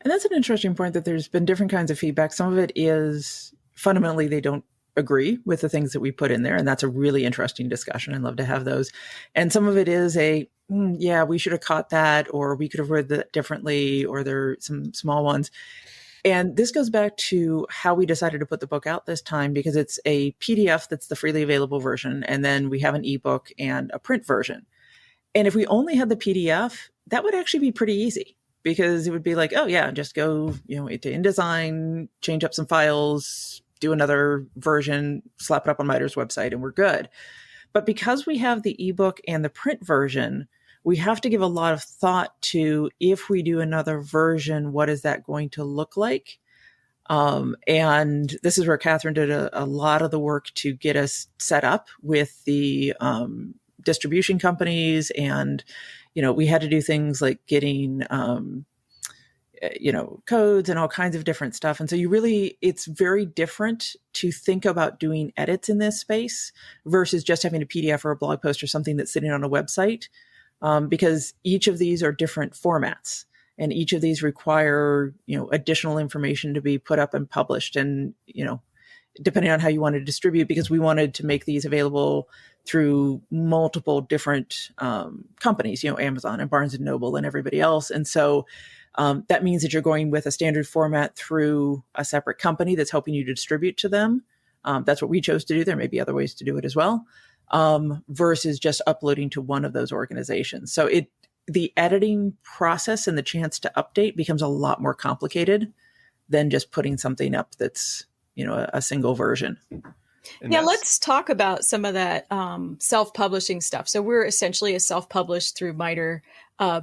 And that's an interesting point, that there's been different kinds of feedback. Some of it is fundamentally they don't agree with the things that we put in there. And that's a really interesting discussion. I'd love to have those. And some of it is yeah, we should have caught that, or we could have read that differently, or there are some small ones. And this goes back to how we decided to put the book out this time, because it's a PDF that's the freely available version. And then we have an ebook and a print version. And if we only had the PDF, that would actually be pretty easy, because it would be like, oh yeah, just go, to InDesign, change up some files, do another version, slap it up on MITRE's website, and we're good. But because we have the ebook and the print version, we have to give a lot of thought to, if we do another version, what is that going to look like? And this is where Kathryn did a lot of the work to get us set up with the distribution companies. And, we had to do things like getting, codes and all kinds of different stuff. And so it's very different to think about doing edits in this space versus just having a PDF or a blog post or something that's sitting on a website. Because each of these are different formats, and each of these require, additional information to be put up and published. And, depending on how you want to distribute, because we wanted to make these available through multiple different companies, Amazon and Barnes and Noble and everybody else. And so that means that you're going with a standard format through a separate company that's helping you to distribute to them. That's what we chose to do. There may be other ways to do it as well. Versus just uploading to one of those organizations. So the editing process and the chance to update becomes a lot more complicated than just putting something up that's, a single version. Yeah, let's talk about some of that self-publishing stuff. So we're essentially a self-published through MITRE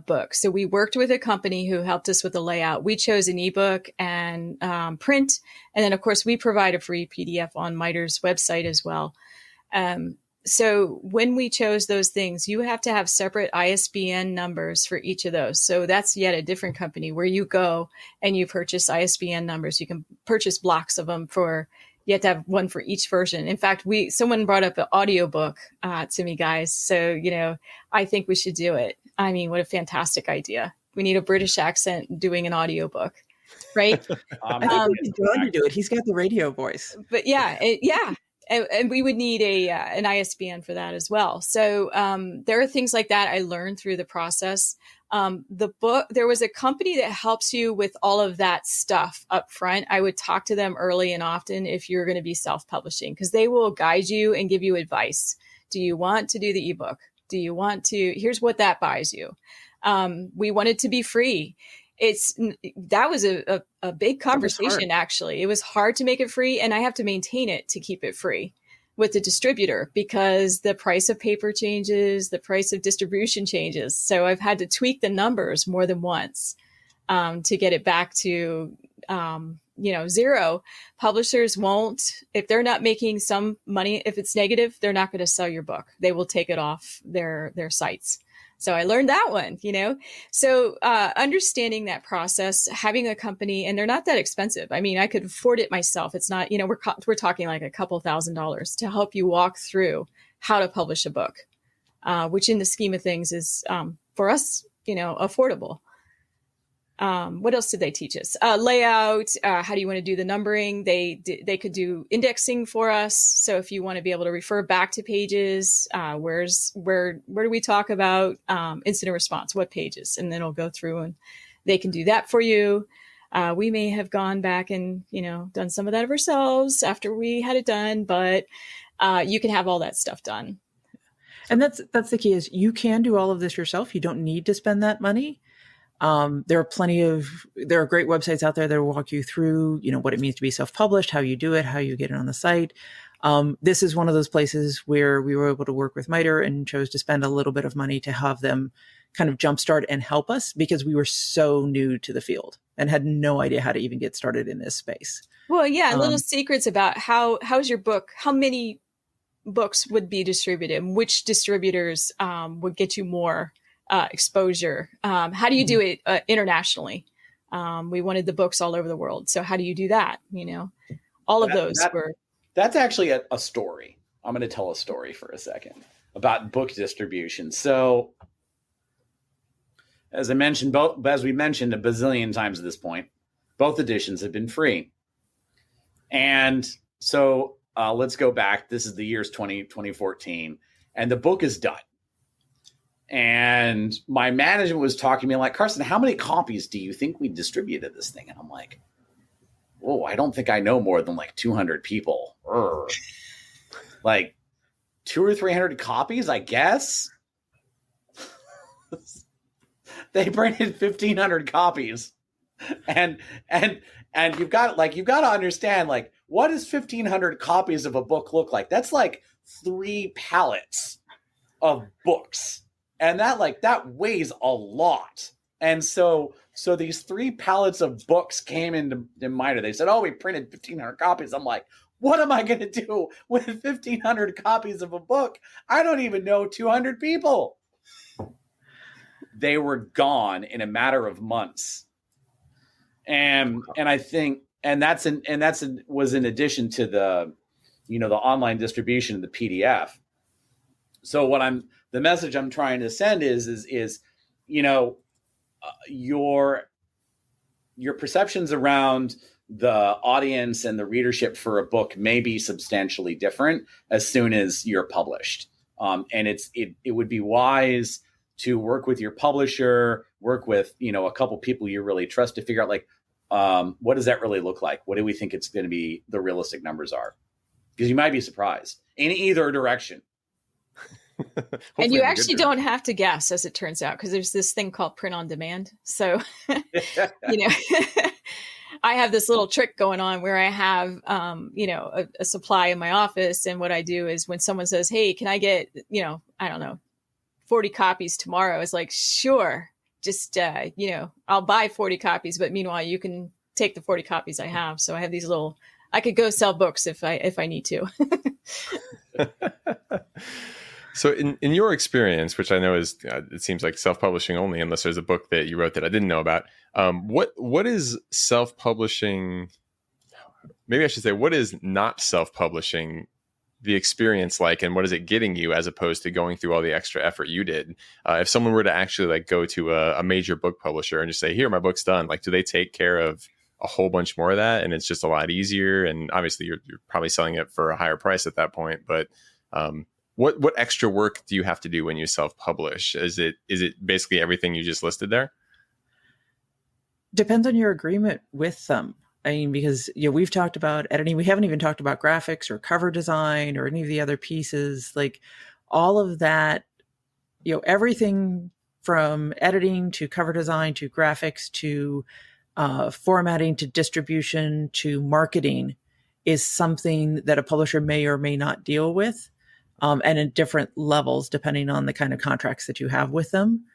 book. So we worked with a company who helped us with the layout. We chose an ebook and print. And then, of course, we provide a free PDF on MITRE's website as well. So when we chose those things, you have to have separate ISBN numbers for each of those. So that's yet a different company where you go and you purchase ISBN numbers. You can purchase blocks of them you have to have one for each version. In fact, someone brought up an audiobook to me, guys. So, I think we should do it. I mean, what a fantastic idea. We need a British accent doing an audiobook, right? I think we could John to do it. He's got the radio voice. But yeah. And we would need an ISBN for that as well. So there are things like that I learned through the process. The book, there was a company that helps you with all of that stuff up front. I would talk to them early and often if you're going to be self-publishing, because they will guide you and give you advice. Do you want to do the ebook? Do you want to? Here's what that buys you. We want it to be free. That was a big conversation, actually. It was hard to make it free, and I have to maintain it to keep it free with the distributor, because the price of paper changes, the price of distribution changes. So I've had to tweak the numbers more than once to get it back to zero. Publishers won't, if they're not making some money, if it's negative, they're not going to sell your book. They will take it off their sites. So I learned that one, So understanding that process, having a company, and they're not that expensive. I mean, I could afford it myself. It's not, we're talking like a couple $1,000s to help you walk through how to publish a book, which in the scheme of things is for us, affordable. What else did they teach us? Layout. How do you want to do the numbering? They could do indexing for us. So if you want to be able to refer back to pages, where do we talk about incident response? What pages? And then it'll go through and they can do that for you. We may have gone back and, done some of that ourselves after we had it done, but you can have all that stuff done. And that's the key is you can do all of this yourself. You don't need to spend that money. There are great websites out there that will walk you through, what it means to be self-published, how you do it, how you get it on the site. This is one of those places where we were able to work with MITRE and chose to spend a little bit of money to have them kind of jumpstart and help us because we were so new to the field and had no idea how to even get started in this space. Well, yeah, little secrets about how's your book, how many books would be distributed, which distributors would get you more exposure. How do you do it internationally? We wanted the books all over the world. So how do you do that? All of those were. That's actually a story. I'm going to tell a story for a second about book distribution. So as we mentioned a bazillion times at this point, both editions have been free. And so let's go back. This is the year's 2014, and the book is done. And my management was talking to me like, Carson, how many copies do you think we distributed this thing? And I'm like, oh, I don't think I know more than like 200 people. Like 200 or 300 copies, I guess. They printed 1,500 copies. And you've got to understand, like, what does 1,500 copies of a book look like? That's like 3 pallets of books. And that weighs a lot. And so these 3 pallets of books came into MITRE. They said, oh, we printed 1,500 copies. I'm like, what am I going to do with 1,500 copies of a book? I don't even know 200 people. They were gone in a matter of months. And I think, was in addition to the online distribution of the PDF. So the message I'm trying to send is your perceptions around the audience and the readership for a book may be substantially different as soon as you're published. And it would be wise to work with your publisher, work with, a couple people you really trust to figure out, like, what does that really look like? What do we think it's going to be the realistic numbers are? Because you might be surprised in either direction. And you actually don't have to guess, as it turns out, because there's this thing called print on demand. So, I have this little trick going on where I have, a supply in my office. And what I do is when someone says, hey, can I get, 40 copies tomorrow? It's like, sure, just, I'll buy 40 copies. But meanwhile, you can take the 40 copies I have. So I have these I could go sell books if I need to. So in your experience, which I know is, it seems like self-publishing only, unless there's a book that you wrote that I didn't know about, what is self-publishing? Maybe I should say, what is not self-publishing the experience like, and what is it getting you as opposed to going through all the extra effort you did? If someone were to actually go to a major book publisher and just say, here, my book's done, do they take care of a whole bunch more of that? And it's just a lot easier. And obviously you're probably selling it for a higher price at that point, but, what extra work do you have to do when you self-publish? Is it basically everything you just listed there? Depends on your agreement with them. I mean, because we've talked about editing. We haven't even talked about graphics or cover design or any of the other pieces. Like all of that, everything from editing to cover design to graphics to formatting to distribution to marketing is something that a publisher may or may not deal with. And in different levels, depending on the kind of contracts that you have with them.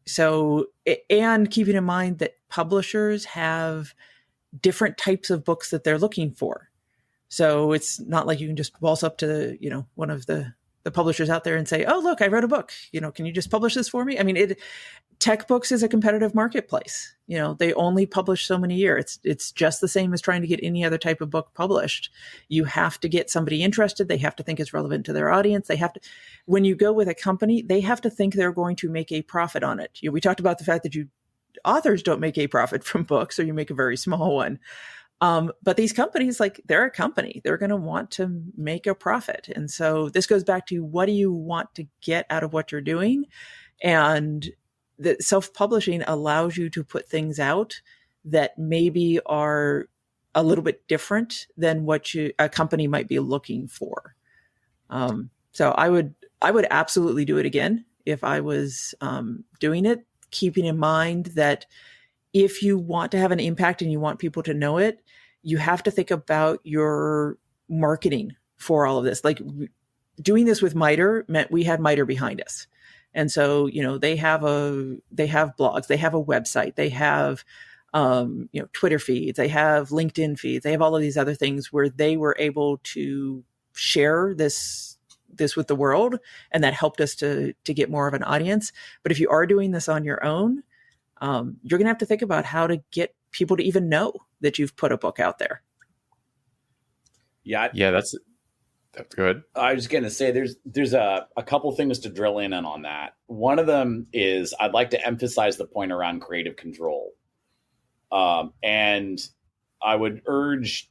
So, and keeping in mind that publishers have different types of books that they're looking for. So it's not like you can just waltz up to, one of the publishers out there and say, oh, look, I wrote a book, can you just publish this for me? I mean, tech books is a competitive marketplace. They only publish so many a year. It's just the same as trying to get any other type of book published. You have to get somebody interested. They have to think it's relevant to their audience. When you go with a company, they have to think they're going to make a profit on it. We talked about the fact that authors don't make a profit from books, or you make a very small one. But these companies, they're a company, they're going to want to make a profit. And so this goes back to, what do you want to get out of what you're doing? And that self-publishing allows you to put things out that maybe are a little bit different than what a company might be looking for. So I would absolutely do it again if I was doing it, keeping in mind that if you want to have an impact and you want people to know it, you have to think about your marketing for all of this. Like doing this with MITRE meant we had MITRE behind us. And so, they have blogs, they have a website, they have, Twitter feeds, they have LinkedIn feeds, they have all of these other things where they were able to share this with the world. And that helped us to get more of an audience. But if you are doing this on your own, you're going to have to think about how to get people to even know that you've put a book out there. Yeah. That's good. I was going to say there's a couple things to drill in on that. One of them is I'd like to emphasize the point around creative control. And I would urge,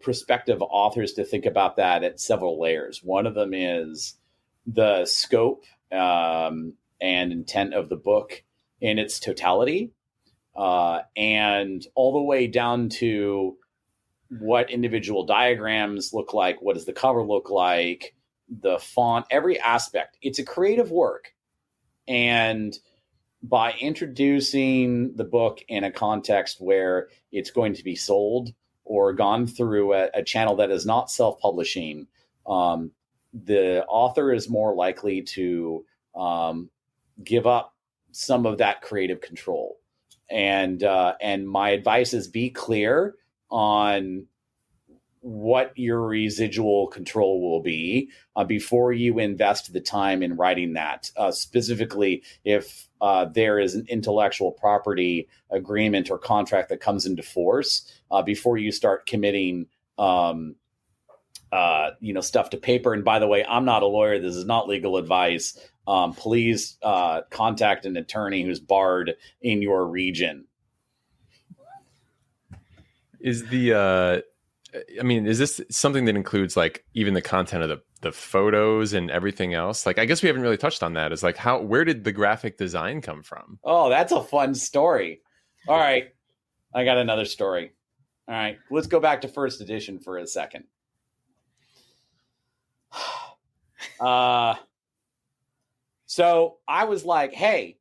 prospective authors to think about that at several layers. One of them is the scope and intent of the book in its totality, and all the way down to what individual diagrams look like, what does the cover look like, the font, every aspect. It's a creative work. And by introducing the book in a context where it's going to be sold or gone through a channel that is not self-publishing, the author is more likely to give up some of that creative control. And my advice is be clear on what your residual control will be before you invest the time in writing that. Specifically, if there is an intellectual property agreement or contract that comes into force, before you start committing stuff to paper. And by the way, I'm not a lawyer. This is not legal advice. Please contact an attorney who's barred in your region. Is this something that includes like even the content of the photos and everything else? Like, I guess we haven't really touched on that. Is like where did the graphic design come from? Oh, that's a fun story. All right. I got another story. All right. Let's go back to first edition for a second. So I was like, hey,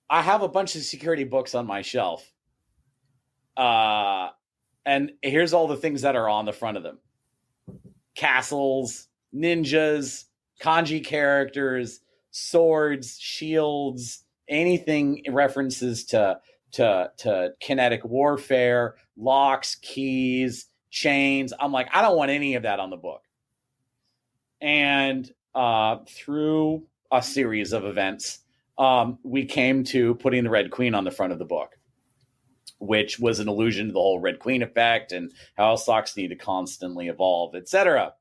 I have a bunch of security books on my shelf. And here's all the things that are on the front of them. Castles, ninjas, kanji characters, swords, shields, anything references to kinetic warfare, locks, keys, chains. I'm like, I don't want any of that on the book. And through a series of events, we came to putting the Red Queen on the front of the book, which was an allusion to the whole Red Queen effect and how socks need to constantly evolve, etc.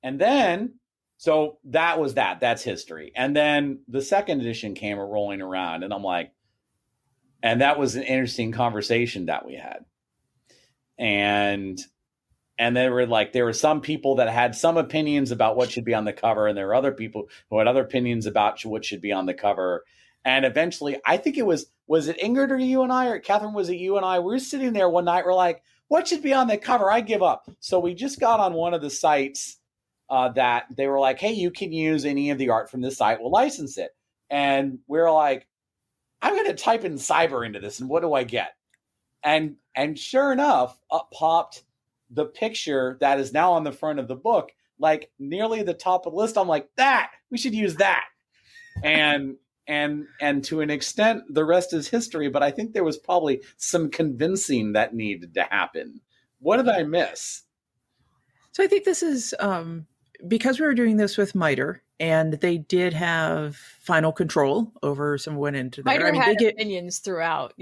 And then, so that was that. That's history. And then the second edition came rolling around, and I'm like, and that was an interesting conversation that we had. And there were some people that had some opinions about what should be on the cover, and there were other people who had other opinions about what should be on the cover. And eventually, I think was it Ingrid or you and I, or Kathryn, was it you and I? We were sitting there one night, we're like, what should be on the cover? I give up. So we just got on one of the sites that they were like, hey, you can use any of the art from this site. We'll license it. And we're like, I'm going to type in cyber into this, and what do I get? And sure enough, up popped the picture that is now on the front of the book, like nearly the top of the list. I'm like, we should use that. And to an extent, the rest is history, but I think there was probably some convincing that needed to happen. What did I miss? So I think this is because we were doing this with MITRE, and they did have final control over some went into there. MITRE had opinions throughout,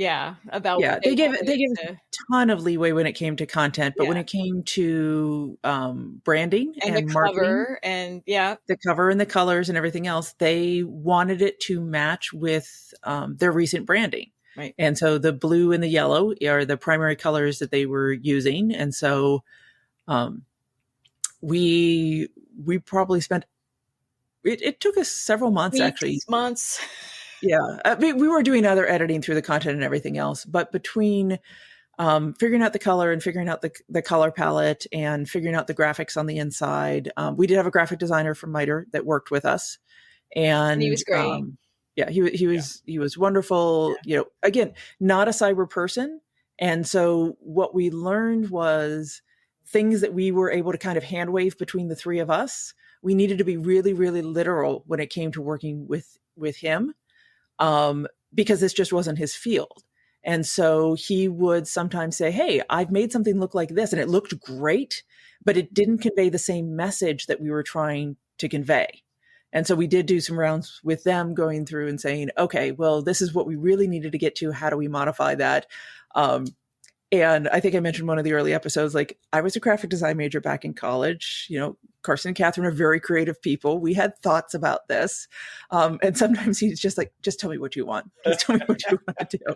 about what they gave a ton of leeway when it came to content, but when it came to branding and the marketing, cover and the cover and the colors and everything else, they wanted it to match with their recent branding. Right. And so the blue and the yellow are the primary colors that they were using. And so we probably spent, it took us several months, weeks, actually. Months. Yeah. We were doing other editing through the content and everything else, but between figuring out the color and figuring out the color palette and figuring out the graphics on the inside, we did have a graphic designer from MITRE that worked with us, and he was great. He was wonderful. Again, not a cyber person, and so what we learned was things that we were able to kind of hand wave between the three of us. We needed to be really, really literal when it came to working with him, because this just wasn't his field. And so he would sometimes say, hey, I've made something look like this, and it looked great, but it didn't convey the same message that we were trying to convey. And so we did do some rounds with them going through and saying, okay, well, this is what we really needed to get to. How do we modify that? And I think I mentioned one of the early episodes, like I was a graphic design major back in college. Carson and Kathryn are very creative people. We had thoughts about this. And sometimes he's just like, just tell me what you want. Just tell me what you want to do.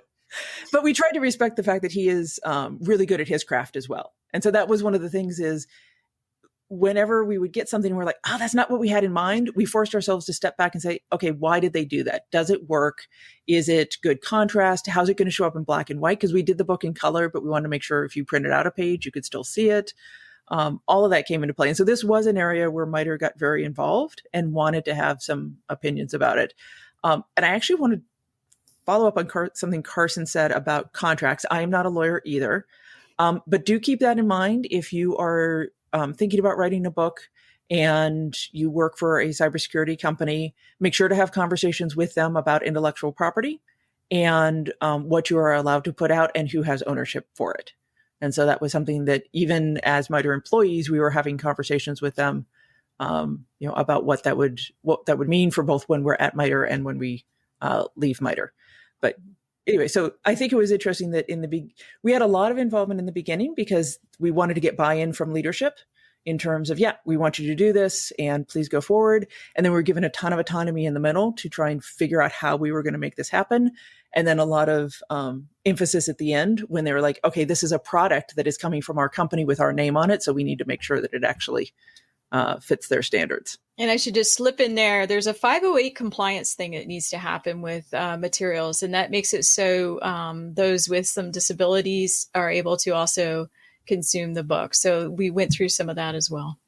But we tried to respect the fact that he is really good at his craft as well. And so that was one of the things is whenever we would get something, we're like, oh, that's not what we had in mind. We forced ourselves to step back and say, okay, why did they do that? Does it work? Is it good contrast? How's it going to show up in black and white? Because we did the book in color, but we wanted to make sure if you printed out a page, you could still see it. All of that came into play. And so this was an area where MITRE got very involved and wanted to have some opinions about it. And I actually want to follow up on something Carson said about contracts. I am not a lawyer either, but do keep that in mind if you are thinking about writing a book and you work for a cybersecurity company. Make sure to have conversations with them about intellectual property and what you are allowed to put out and who has ownership for it. And so that was something that even as MITRE employees, we were having conversations with them, about what that would mean for both when we're at MITRE and when we leave MITRE. But anyway, so I think it was interesting that we had a lot of involvement in the beginning because we wanted to get buy-in from leadership in terms of, we want you to do this and please go forward. And then we were given a ton of autonomy in the middle to try and figure out how we were going to make this happen. And then a lot of emphasis at the end when they were like, okay, this is a product that is coming from our company with our name on it. So we need to make sure that it actually fits their standards. And I should just slip in there. There's a 508 compliance thing that needs to happen with materials. And that makes it so those with some disabilities are able to also consume the book. So we went through some of that as well.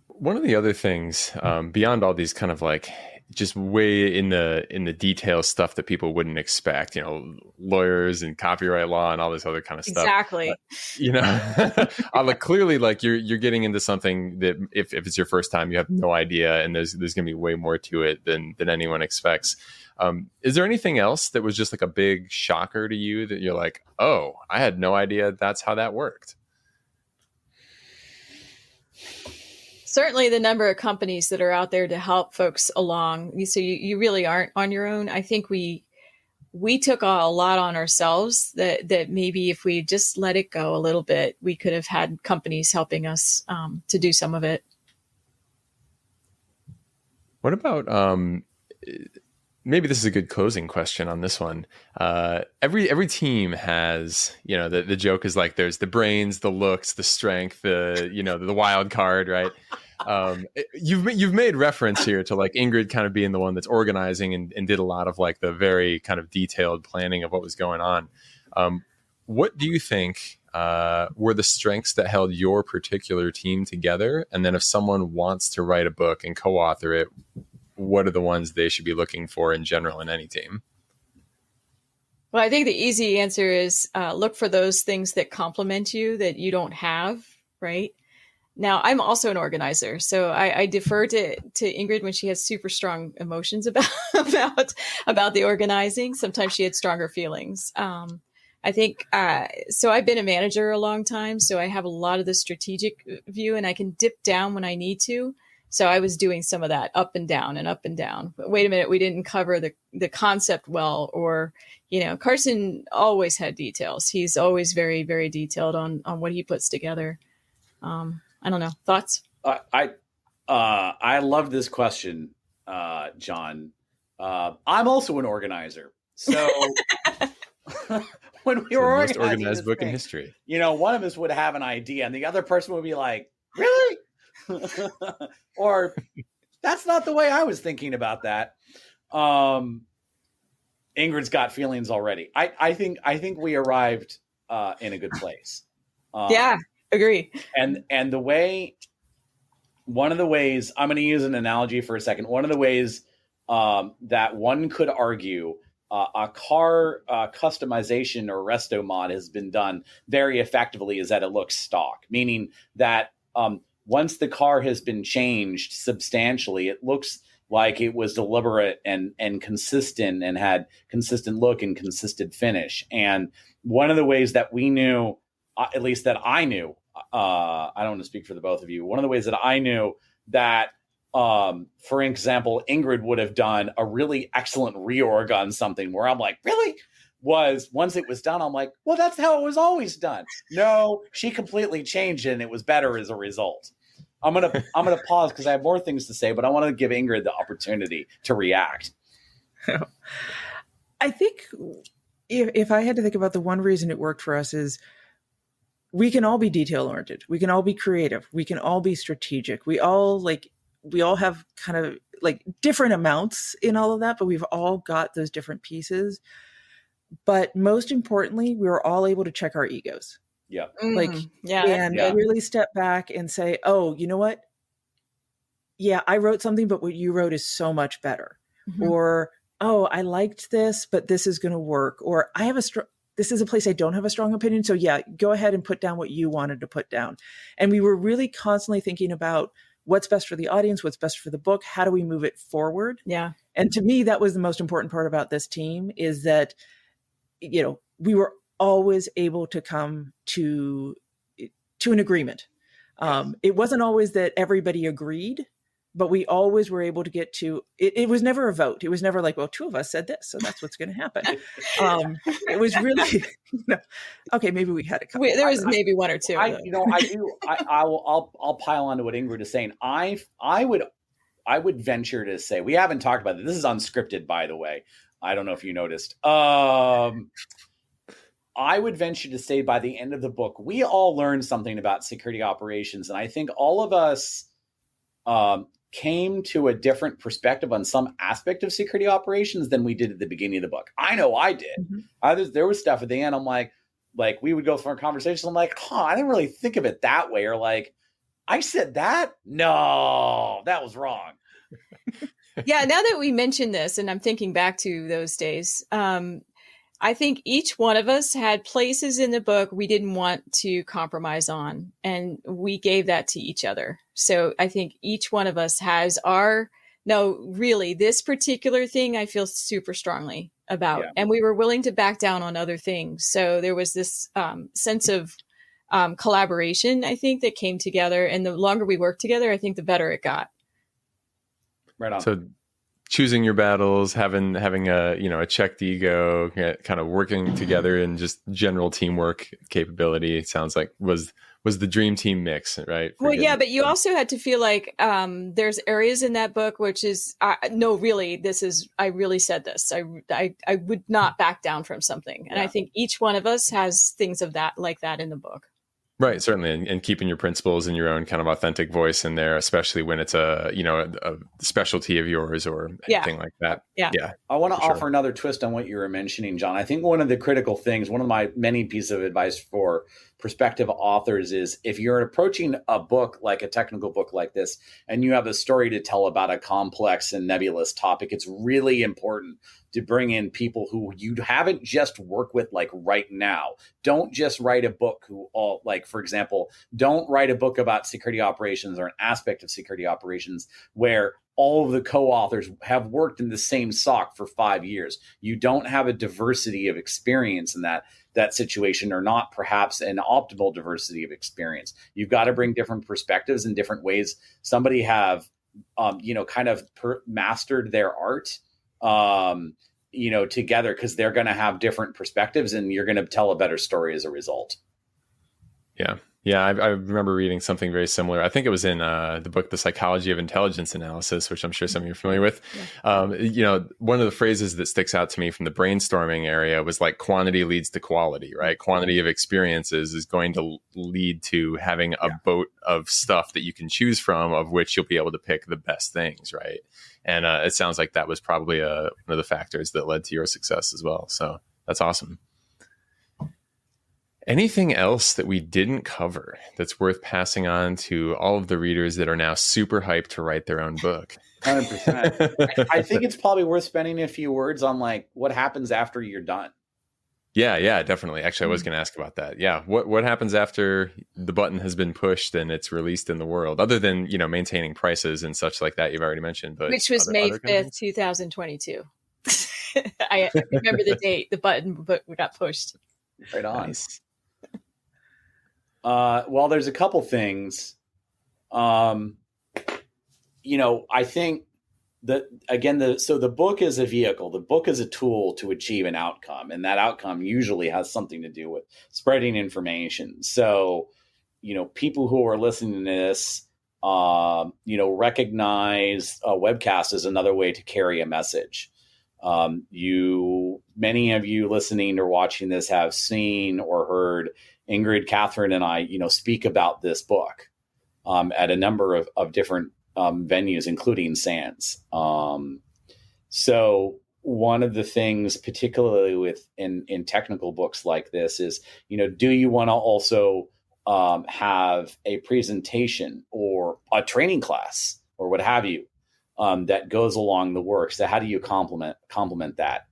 One of the other things beyond all these kind of like just way in the detail stuff that people wouldn't expect, lawyers and copyright law and all this other kind of stuff. Exactly. Like clearly, like you're getting into something that if it's your first time, you have no idea, and there's going to be way more to it than anyone expects. Is there anything else that was just like a big shocker to you that you're like, oh, I had no idea that's how that worked? Certainly the number of companies that are out there to help folks along. So you really aren't on your own. I think we took a lot on ourselves that maybe if we just let it go a little bit, we could have had companies helping us to do some of it. What about, maybe this is a good closing question on this one. Every team has, the joke is like, there's the brains, the looks, the strength, the wild card, right? You've made reference here to like Ingrid kind of being the one that's organizing and did a lot of like the very kind of detailed planning of what was going on. What do you think were the strengths that held your particular team together? And then if someone wants to write a book and co-author it, what are the ones they should be looking for in general in any team? Well, I think the easy answer is look for those things that complement you that you don't have, right? Now, I'm also an organizer, so I defer to Ingrid when she has super strong emotions about the organizing. Sometimes she had stronger feelings. I think, so I've been a manager a long time, so I have a lot of the strategic view and I can dip down when I need to. So I was doing some of that up and down and up and down. But wait a minute, we didn't cover the concept well, or, Carson always had details. He's always very, very detailed on what he puts together. I don't know. Thoughts? I love this question, John. I'm also an organizer. So when we were organizing most organized book in history, one of us would have an idea and the other person would be like, really? Or that's not the way I was thinking about that. Ingrid's got feelings already. I think we arrived in a good place. Yeah, agree. And one of the ways, I'm going to use an analogy for a second. One of the ways that one could argue a car customization or resto mod has been done very effectively is that it looks stock, meaning that once the car has been changed substantially, it looks like it was deliberate and consistent and had consistent look and consistent finish. And one of the ways that we knew, at least that I knew, I don't want to speak for the both of you. One of the ways that I knew that, for example, Ingrid would have done a really excellent reorg on something where I'm like, really? Was once it was done, I'm like, well, that's how it was always done. No, she completely changed it and it was better as a result. I'm gonna pause because I have more things to say, but I want to give Ingrid the opportunity to react. I think if I had to think about the one reason it worked for us is we can all be detail oriented. We can all be creative. We can all be strategic. We all have kind of like different amounts in all of that, but we've all got those different pieces. But most importantly, we were all able to check our egos. Yeah. And really step back and say, oh, you know what? Yeah, I wrote something, but what you wrote is so much better. Mm-hmm. Or, oh, I liked this, but this is going to work. Or I have this is a place I don't have a strong opinion. So yeah, go ahead and put down what you wanted to put down. And we were really constantly thinking about what's best for the audience, what's best for the book, how do we move it forward? Yeah. And to me, that was the most important part about this team is that, we were always able to come to an agreement. It wasn't always that everybody agreed, but we always were able to get to it. It was never a vote. It was never like, well, two of us said this, so that's what's going to happen. It was really, okay, maybe we had a couple. There was maybe one or two. I'll pile on to what Ingrid is saying. I would venture to say, we haven't talked about it. This is unscripted, by the way. I don't know if you noticed. I would venture to say by the end of the book, we all learned something about security operations. And I think all of us came to a different perspective on some aspect of security operations than we did at the beginning of the book. I know I did. Mm-hmm. There was stuff at the end. I'm like we would go for a conversation. I'm like, I didn't really think of it that way. Or like, I said that? No, that was wrong. Yeah. Now that we mentioned this, and I'm thinking back to those days, I think each one of us had places in the book we didn't want to compromise on, and we gave that to each other. So I think each one of us has this particular thing I feel super strongly about. Yeah. And we were willing to back down on other things. So there was this sense of collaboration, I think, that came together. And the longer we worked together, I think the better it got. Right on. So choosing your battles, having a checked ego, kind of working together, and just general teamwork capability, it sounds like was the dream team mix, right? Well, yeah, but you also had to feel like there's areas in that book which is I really said this. I would not back down from something, and I think each one of us has things of that like that in the book. Right, certainly, and keeping your principles and your own kind of authentic voice in there, especially when it's a specialty of yours or anything like that. Yeah. I want to offer another twist on what you were mentioning, John. I think one of the critical things, one of my many pieces of advice for prospective authors is if you're approaching a book like a technical book like this, and you have a story to tell about a complex and nebulous topic, it's really important to bring in people who you haven't just worked with like right now. Don't just write a book for example, don't write a book about security operations or an aspect of security operations where all of the co-authors have worked in the same SOC for 5 years. You don't have a diversity of experience in that situation, or not perhaps an optimal diversity of experience. You've got to bring different perspectives and different ways. Somebody have, mastered their art, together, because they're going to have different perspectives and you're going to tell a better story as a result. Yeah. Yeah, I remember reading something very similar. I think it was in the book, The Psychology of Intelligence Analysis, which I'm sure some of you are familiar with. Yeah. One of the phrases that sticks out to me from the brainstorming area was like quantity leads to quality, right? Quantity of experiences is going to lead to having a boat of stuff that you can choose from, of which you'll be able to pick the best things, right? And it sounds like that was probably one of the factors that led to your success as well. So that's awesome. Anything else that we didn't cover that's worth passing on to all of the readers that are now super hyped to write their own book? 100%. I think it's probably worth spending a few words on like what happens after you're done. Yeah, definitely. Actually, I was going to ask about that. Yeah. What happens after the button has been pushed and it's released in the world, other than, maintaining prices and such like that you've already mentioned, but which was May 5th, 2022. I remember the date the button got pushed. Right on. Nice. Well, there's a couple things. I think that again, the book is a vehicle. The book is a tool to achieve an outcome, and that outcome usually has something to do with spreading information. So, people who are listening to this, recognize a webcast as another way to carry a message. Many of you listening or watching this have seen or heard Ingrid, Kathryn, and I, speak about this book at a number of different venues, including SANS. So one of the things, particularly in technical books like this, is do you want to also have a presentation or a training class or what have you that goes along the work? So how do you complement that?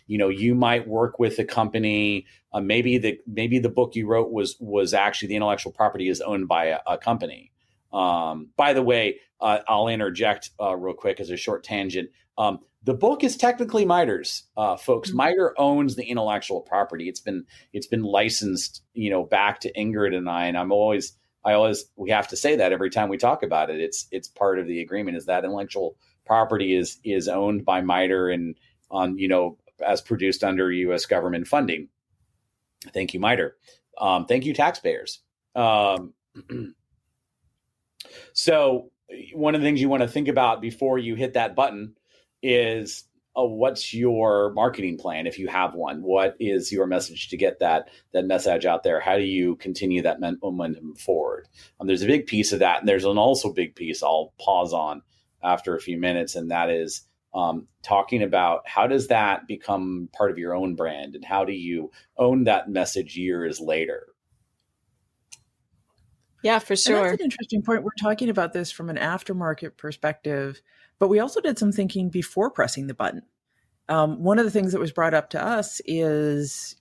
You might work with a company. Maybe the book you wrote was actually the intellectual property is owned by a company. By the way, I'll interject real quick as a short tangent. The book is technically MITRE's, folks. MITRE owns the intellectual property. It's been licensed, back to Ingrid and I. And we have to say that every time we talk about it. It's part of the agreement is that intellectual property is owned by MITRE and as produced under U.S. government funding. Thank you, MITRE. Thank you, taxpayers. So one of the things you want to think about before you hit that button is what's your marketing plan if you have one? What is your message to get that message out there? How do you continue that momentum forward? There's a big piece of that, and there's an also big piece I'll pause on after a few minutes, and that is talking about how does that become part of your own brand, and how do you own that message years later? Yeah, for sure. And that's an interesting point. We're talking about this from an aftermarket perspective, but we also did some thinking before pressing the button. One of the things that was brought up to us is,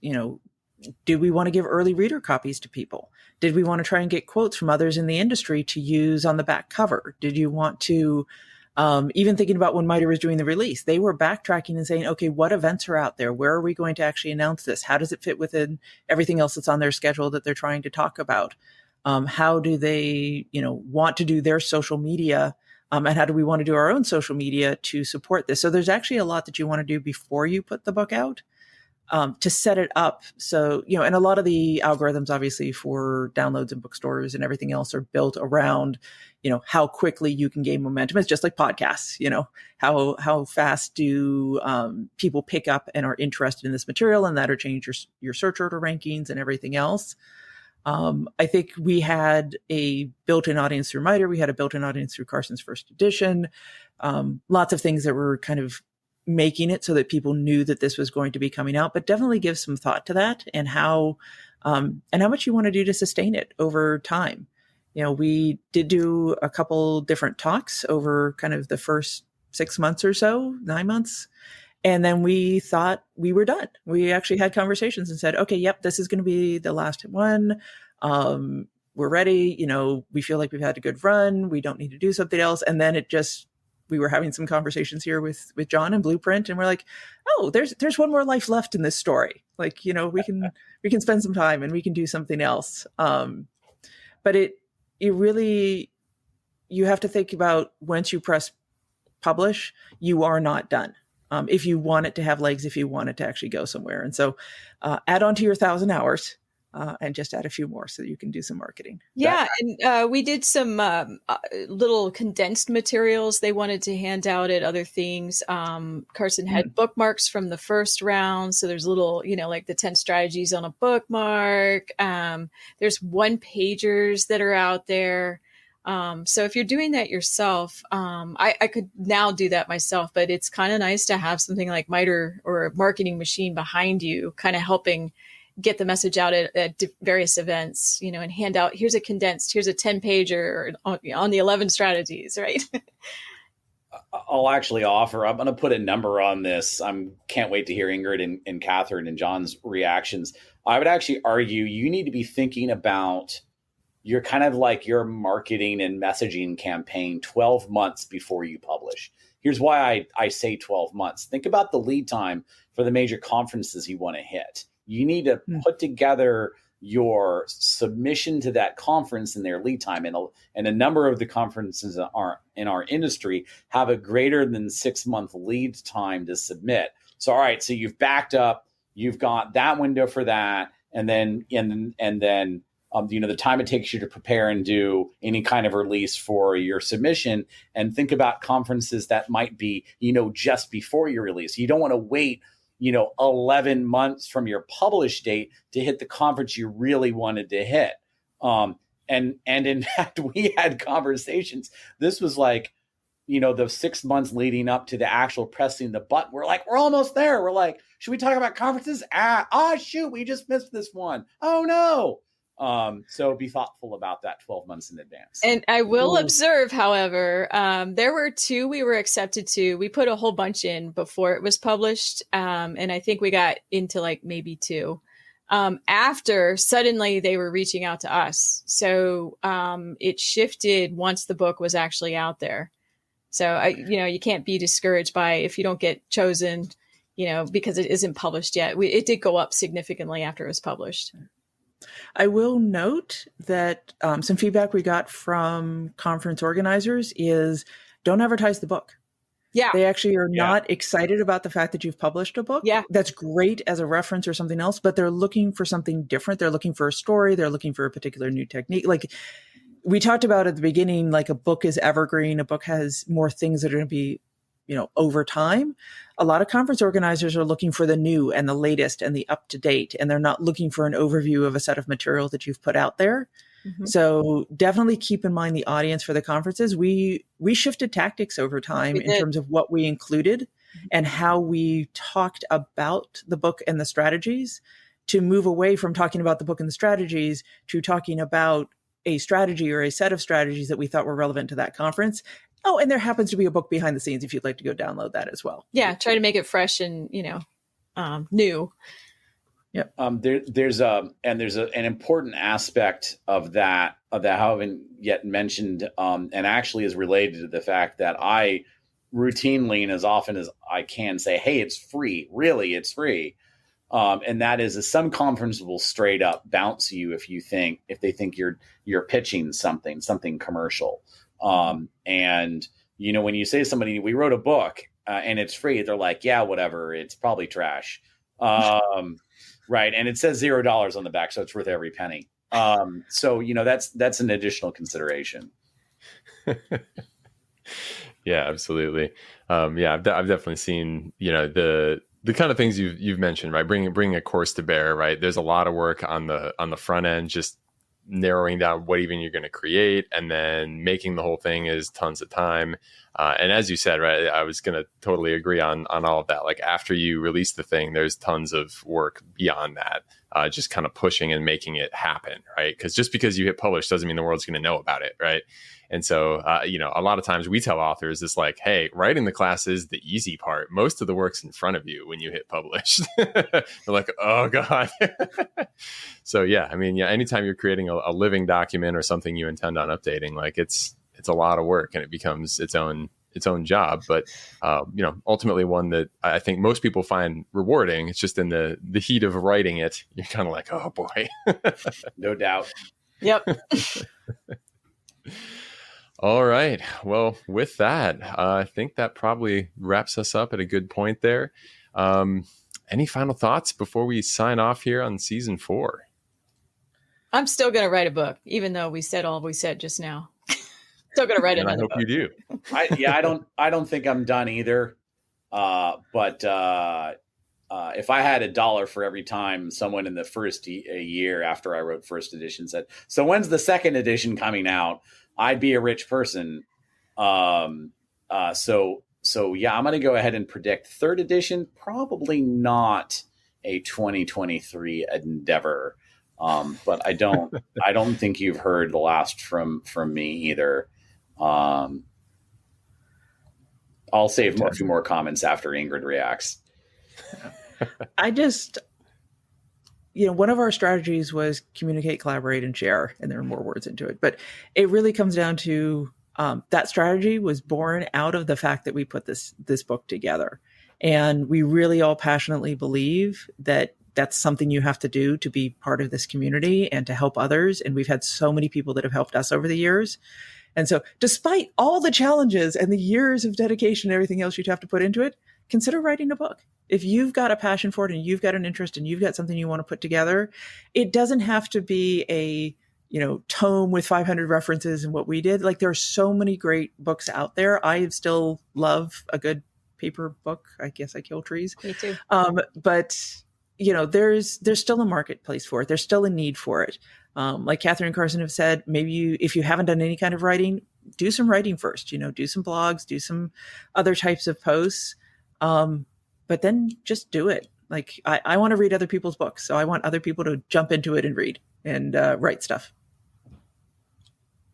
did we want to give early reader copies to people? Did we want to try and get quotes from others in the industry to use on the back cover? Did you want to, even thinking about when MITRE was doing the release, they were backtracking and saying, okay, what events are out there? Where are we going to actually announce this? How does it fit within everything else that's on their schedule that they're trying to talk about? How do they, want to do their social media? And how do we want to do our own social media to support this? So there's actually a lot that you want to do before you put the book out to set it up. So, and a lot of the algorithms, obviously, for downloads and bookstores and everything else are built around, how quickly you can gain momentum. It's just like podcasts, how fast do people pick up and are interested in this material, and that or change your search order rankings and everything else. I think we had a built-in audience through MITRE. We had a built-in audience through Carson's first edition. Lots of things that were kind of making it so that people knew that this was going to be coming out, but definitely give some thought to that and how much you want to do to sustain it over time. We did do a couple different talks over kind of the first 6 months or so, 9 months. And then we thought we were done. We actually had conversations and said, okay, yep, this is going to be the last one. We're ready. We feel like we've had a good run. We don't need to do something else. And then we were having some conversations here with John and Blueprint, and we're like, oh, there's one more life left in this story. Like, we can spend some time and we can do something else. But it really, you have to think about once you press publish, you are not done. If you want it to have legs, if you want it to actually go somewhere. And so add on to your 1,000 hours and just add a few more so that you can do some marketing. Yeah, and we did some little condensed materials they wanted to hand out at other things. Carson had bookmarks from the first round. So there's little, like the 10 strategies on a bookmark. There's one-pagers that are out there. So if you're doing that yourself, I could now do that myself, but it's kind of nice to have something like MITRE or a marketing machine behind you, kind of helping get the message out at various events, and hand out, here's a 10-pager on the 11 strategies, right? I'll actually offer, I'm going to put a number on this. Can't wait to hear Ingrid and Kathryn and John's reactions. I would actually argue you need to be thinking about your kind of like your marketing and messaging campaign 12 months before you publish. Here's why I say 12 months. Think about the lead time for the major conferences you want to hit. You need to put together your submission to that conference in their lead time. And a number of the conferences in our industry have a greater than 6-month lead time to submit. So, all right, so you've backed up, you've got that window for that. And then the time it takes you to prepare and do any kind of release for your submission, and think about conferences that might be, just before your release. You don't want to wait 11 months from your publish date to hit the conference you really wanted to hit. And in fact, we had conversations. This was like, the 6 months leading up to the actual pressing the button. We're like, we're almost there. We're like, should we talk about conferences? Shoot, we just missed this one. Oh no. So be thoughtful about that 12 months in advance. And I will observe, however, there were 2 we were accepted to. We put a whole bunch in before it was published. And I think we got into like maybe 2. After suddenly they were reaching out to us. So it shifted once the book was actually out there. So you can't be discouraged by if you don't get chosen, because it isn't published yet. It did go up significantly after it was published. I will note that some feedback we got from conference organizers is don't advertise the book. Yeah. They actually are not excited about the fact that you've published a book. Yeah. That's great as a reference or something else, but they're looking for something different. They're looking for a story. They're looking for a particular new technique. Like we talked about at the beginning, like a book is evergreen. A book has more things that are going to be, over time. A lot of conference organizers are looking for the new and the latest and the up to date, and they're not looking for an overview of a set of material that you've put out there. Mm-hmm. So definitely keep in mind the audience for the conferences. We shifted tactics over time in terms of what we included and how we talked about the book and the strategies, to move away from talking about the book and the strategies to talking about a strategy or a set of strategies that we thought were relevant to that conference. Oh, and there happens to be a book behind the scenes if you'd like to go download that as well. Yeah, try to make it fresh and, new. Yep. There's an important aspect of that I haven't yet mentioned, and actually is related to the fact that I routinely and as often as I can say, hey, it's free. Really, it's free. And that is some conference will straight up bounce you if they think you're pitching something commercial. And when you say to somebody, we wrote a book and it's free, they're like, yeah, whatever. It's probably trash. Right. And it says $0 on the back, so it's worth every penny. So, that's an additional consideration. Yeah, absolutely. I've definitely seen, the kind of things you've mentioned, right? Bringing a course to bear, right? There's a lot of work on the front end, just narrowing down what even you're going to create, and then making the whole thing is tons of time. And as you said, right, I was going to totally agree on all of that. Like after you release the thing, there's tons of work beyond that, just kind of pushing and making it happen, right? Because just because you hit publish doesn't mean the world's going to know about it, right? And so, a lot of times we tell authors it's like, hey, writing the class is the easy part. Most of the work's in front of you when you hit publish. They're like, oh God. So anytime you're creating a living document or something you intend on updating, like it's a lot of work and it becomes its own job. But, ultimately one that I think most people find rewarding. It's just in the heat of writing it, you're kind of like, oh boy. No doubt. Yep. All right. Well, with that, I think that probably wraps us up at a good point there. Any final thoughts before we sign off here on season 4? I'm still going to write a book, even though we said all we said just now. Still going to write another book. I hope you do. I don't think I'm done either. But if I had $1 for every time someone in the first year after I wrote first edition said, "So when's the second edition coming out?" I'd be a rich person. So yeah, I'm going to go ahead and predict third edition, probably not a 2023 endeavor. But I don't think you've heard the last from me either. I'll save a few more comments after Ingrid reacts. One of our strategies was communicate, collaborate, and share, and there are more words into it. But it really comes down to that strategy was born out of the fact that we put this book together. And we really all passionately believe that that's something you have to do to be part of this community and to help others. And we've had so many people that have helped us over the years. And so despite all the challenges and the years of dedication and everything else you'd have to put into it, consider writing a book. If you've got a passion for it and you've got an interest and you've got something you want to put together, it doesn't have to be a tome with 500 references and what we did. Like, there are so many great books out there. I still love a good paper book. I guess I kill trees. Me too. But there's still a marketplace for it. There's still a need for it. Like Kathryn and Carson have said, maybe if you haven't done any kind of writing, do some writing first, do some blogs, do some other types of posts. But then just do it. Like, I want to read other people's books. So I want other people to jump into it and read and write stuff.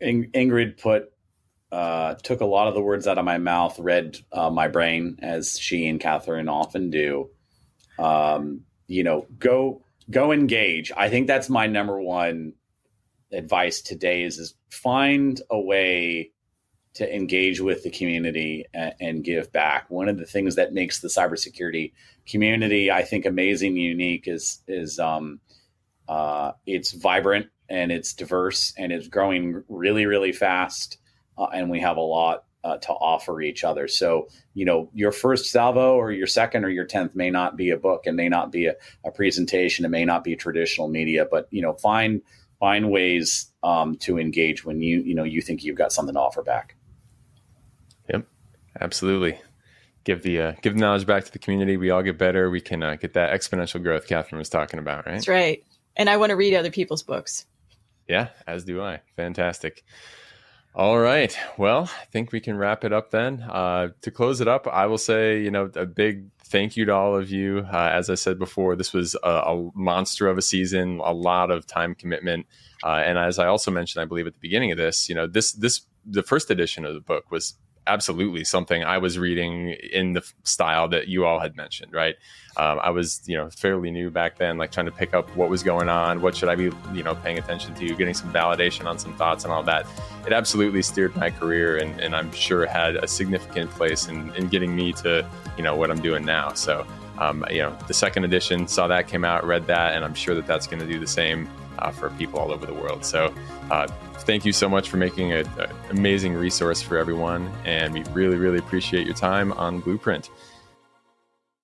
Ingrid took a lot of the words out of my mouth, read my brain, as she and Kathryn often do. Go engage. I think that's my number one advice today is find a way to engage with the community and give back. One of the things that makes the cybersecurity community, I think, amazing and unique is it's vibrant and it's diverse and it's growing really, really fast. And we have a lot to offer each other. So, your first salvo or your second or your 10th may not be a book and may not be a presentation. It may not be traditional media, but, find ways to engage when you think you've got something to offer back. Yep, absolutely. Give the knowledge back to the community. We all get better. We can get that exponential growth Kathryn was talking about, right? That's right. And I want to read other people's books. Yeah, as do I. Fantastic. All right. Well, I think we can wrap it up then. To close it up, I will say, a big thank you to all of you. As I said before, this was a monster of a season, a lot of time commitment. And as I also mentioned, I believe at the beginning of this, the first edition of the book was absolutely something I was reading in the style that you all had mentioned, right? I was, fairly new back then, like trying to pick up what was going on, what should I be, paying attention to, getting some validation on some thoughts and all that. It absolutely steered my career and I'm sure had a significant place in getting me to, what I'm doing now. So, the second edition, saw that came out, read that, and I'm sure that that's going to do the same for people all over the world. So thank you so much for making an amazing resource for everyone. And we really, really appreciate your time on Blueprint.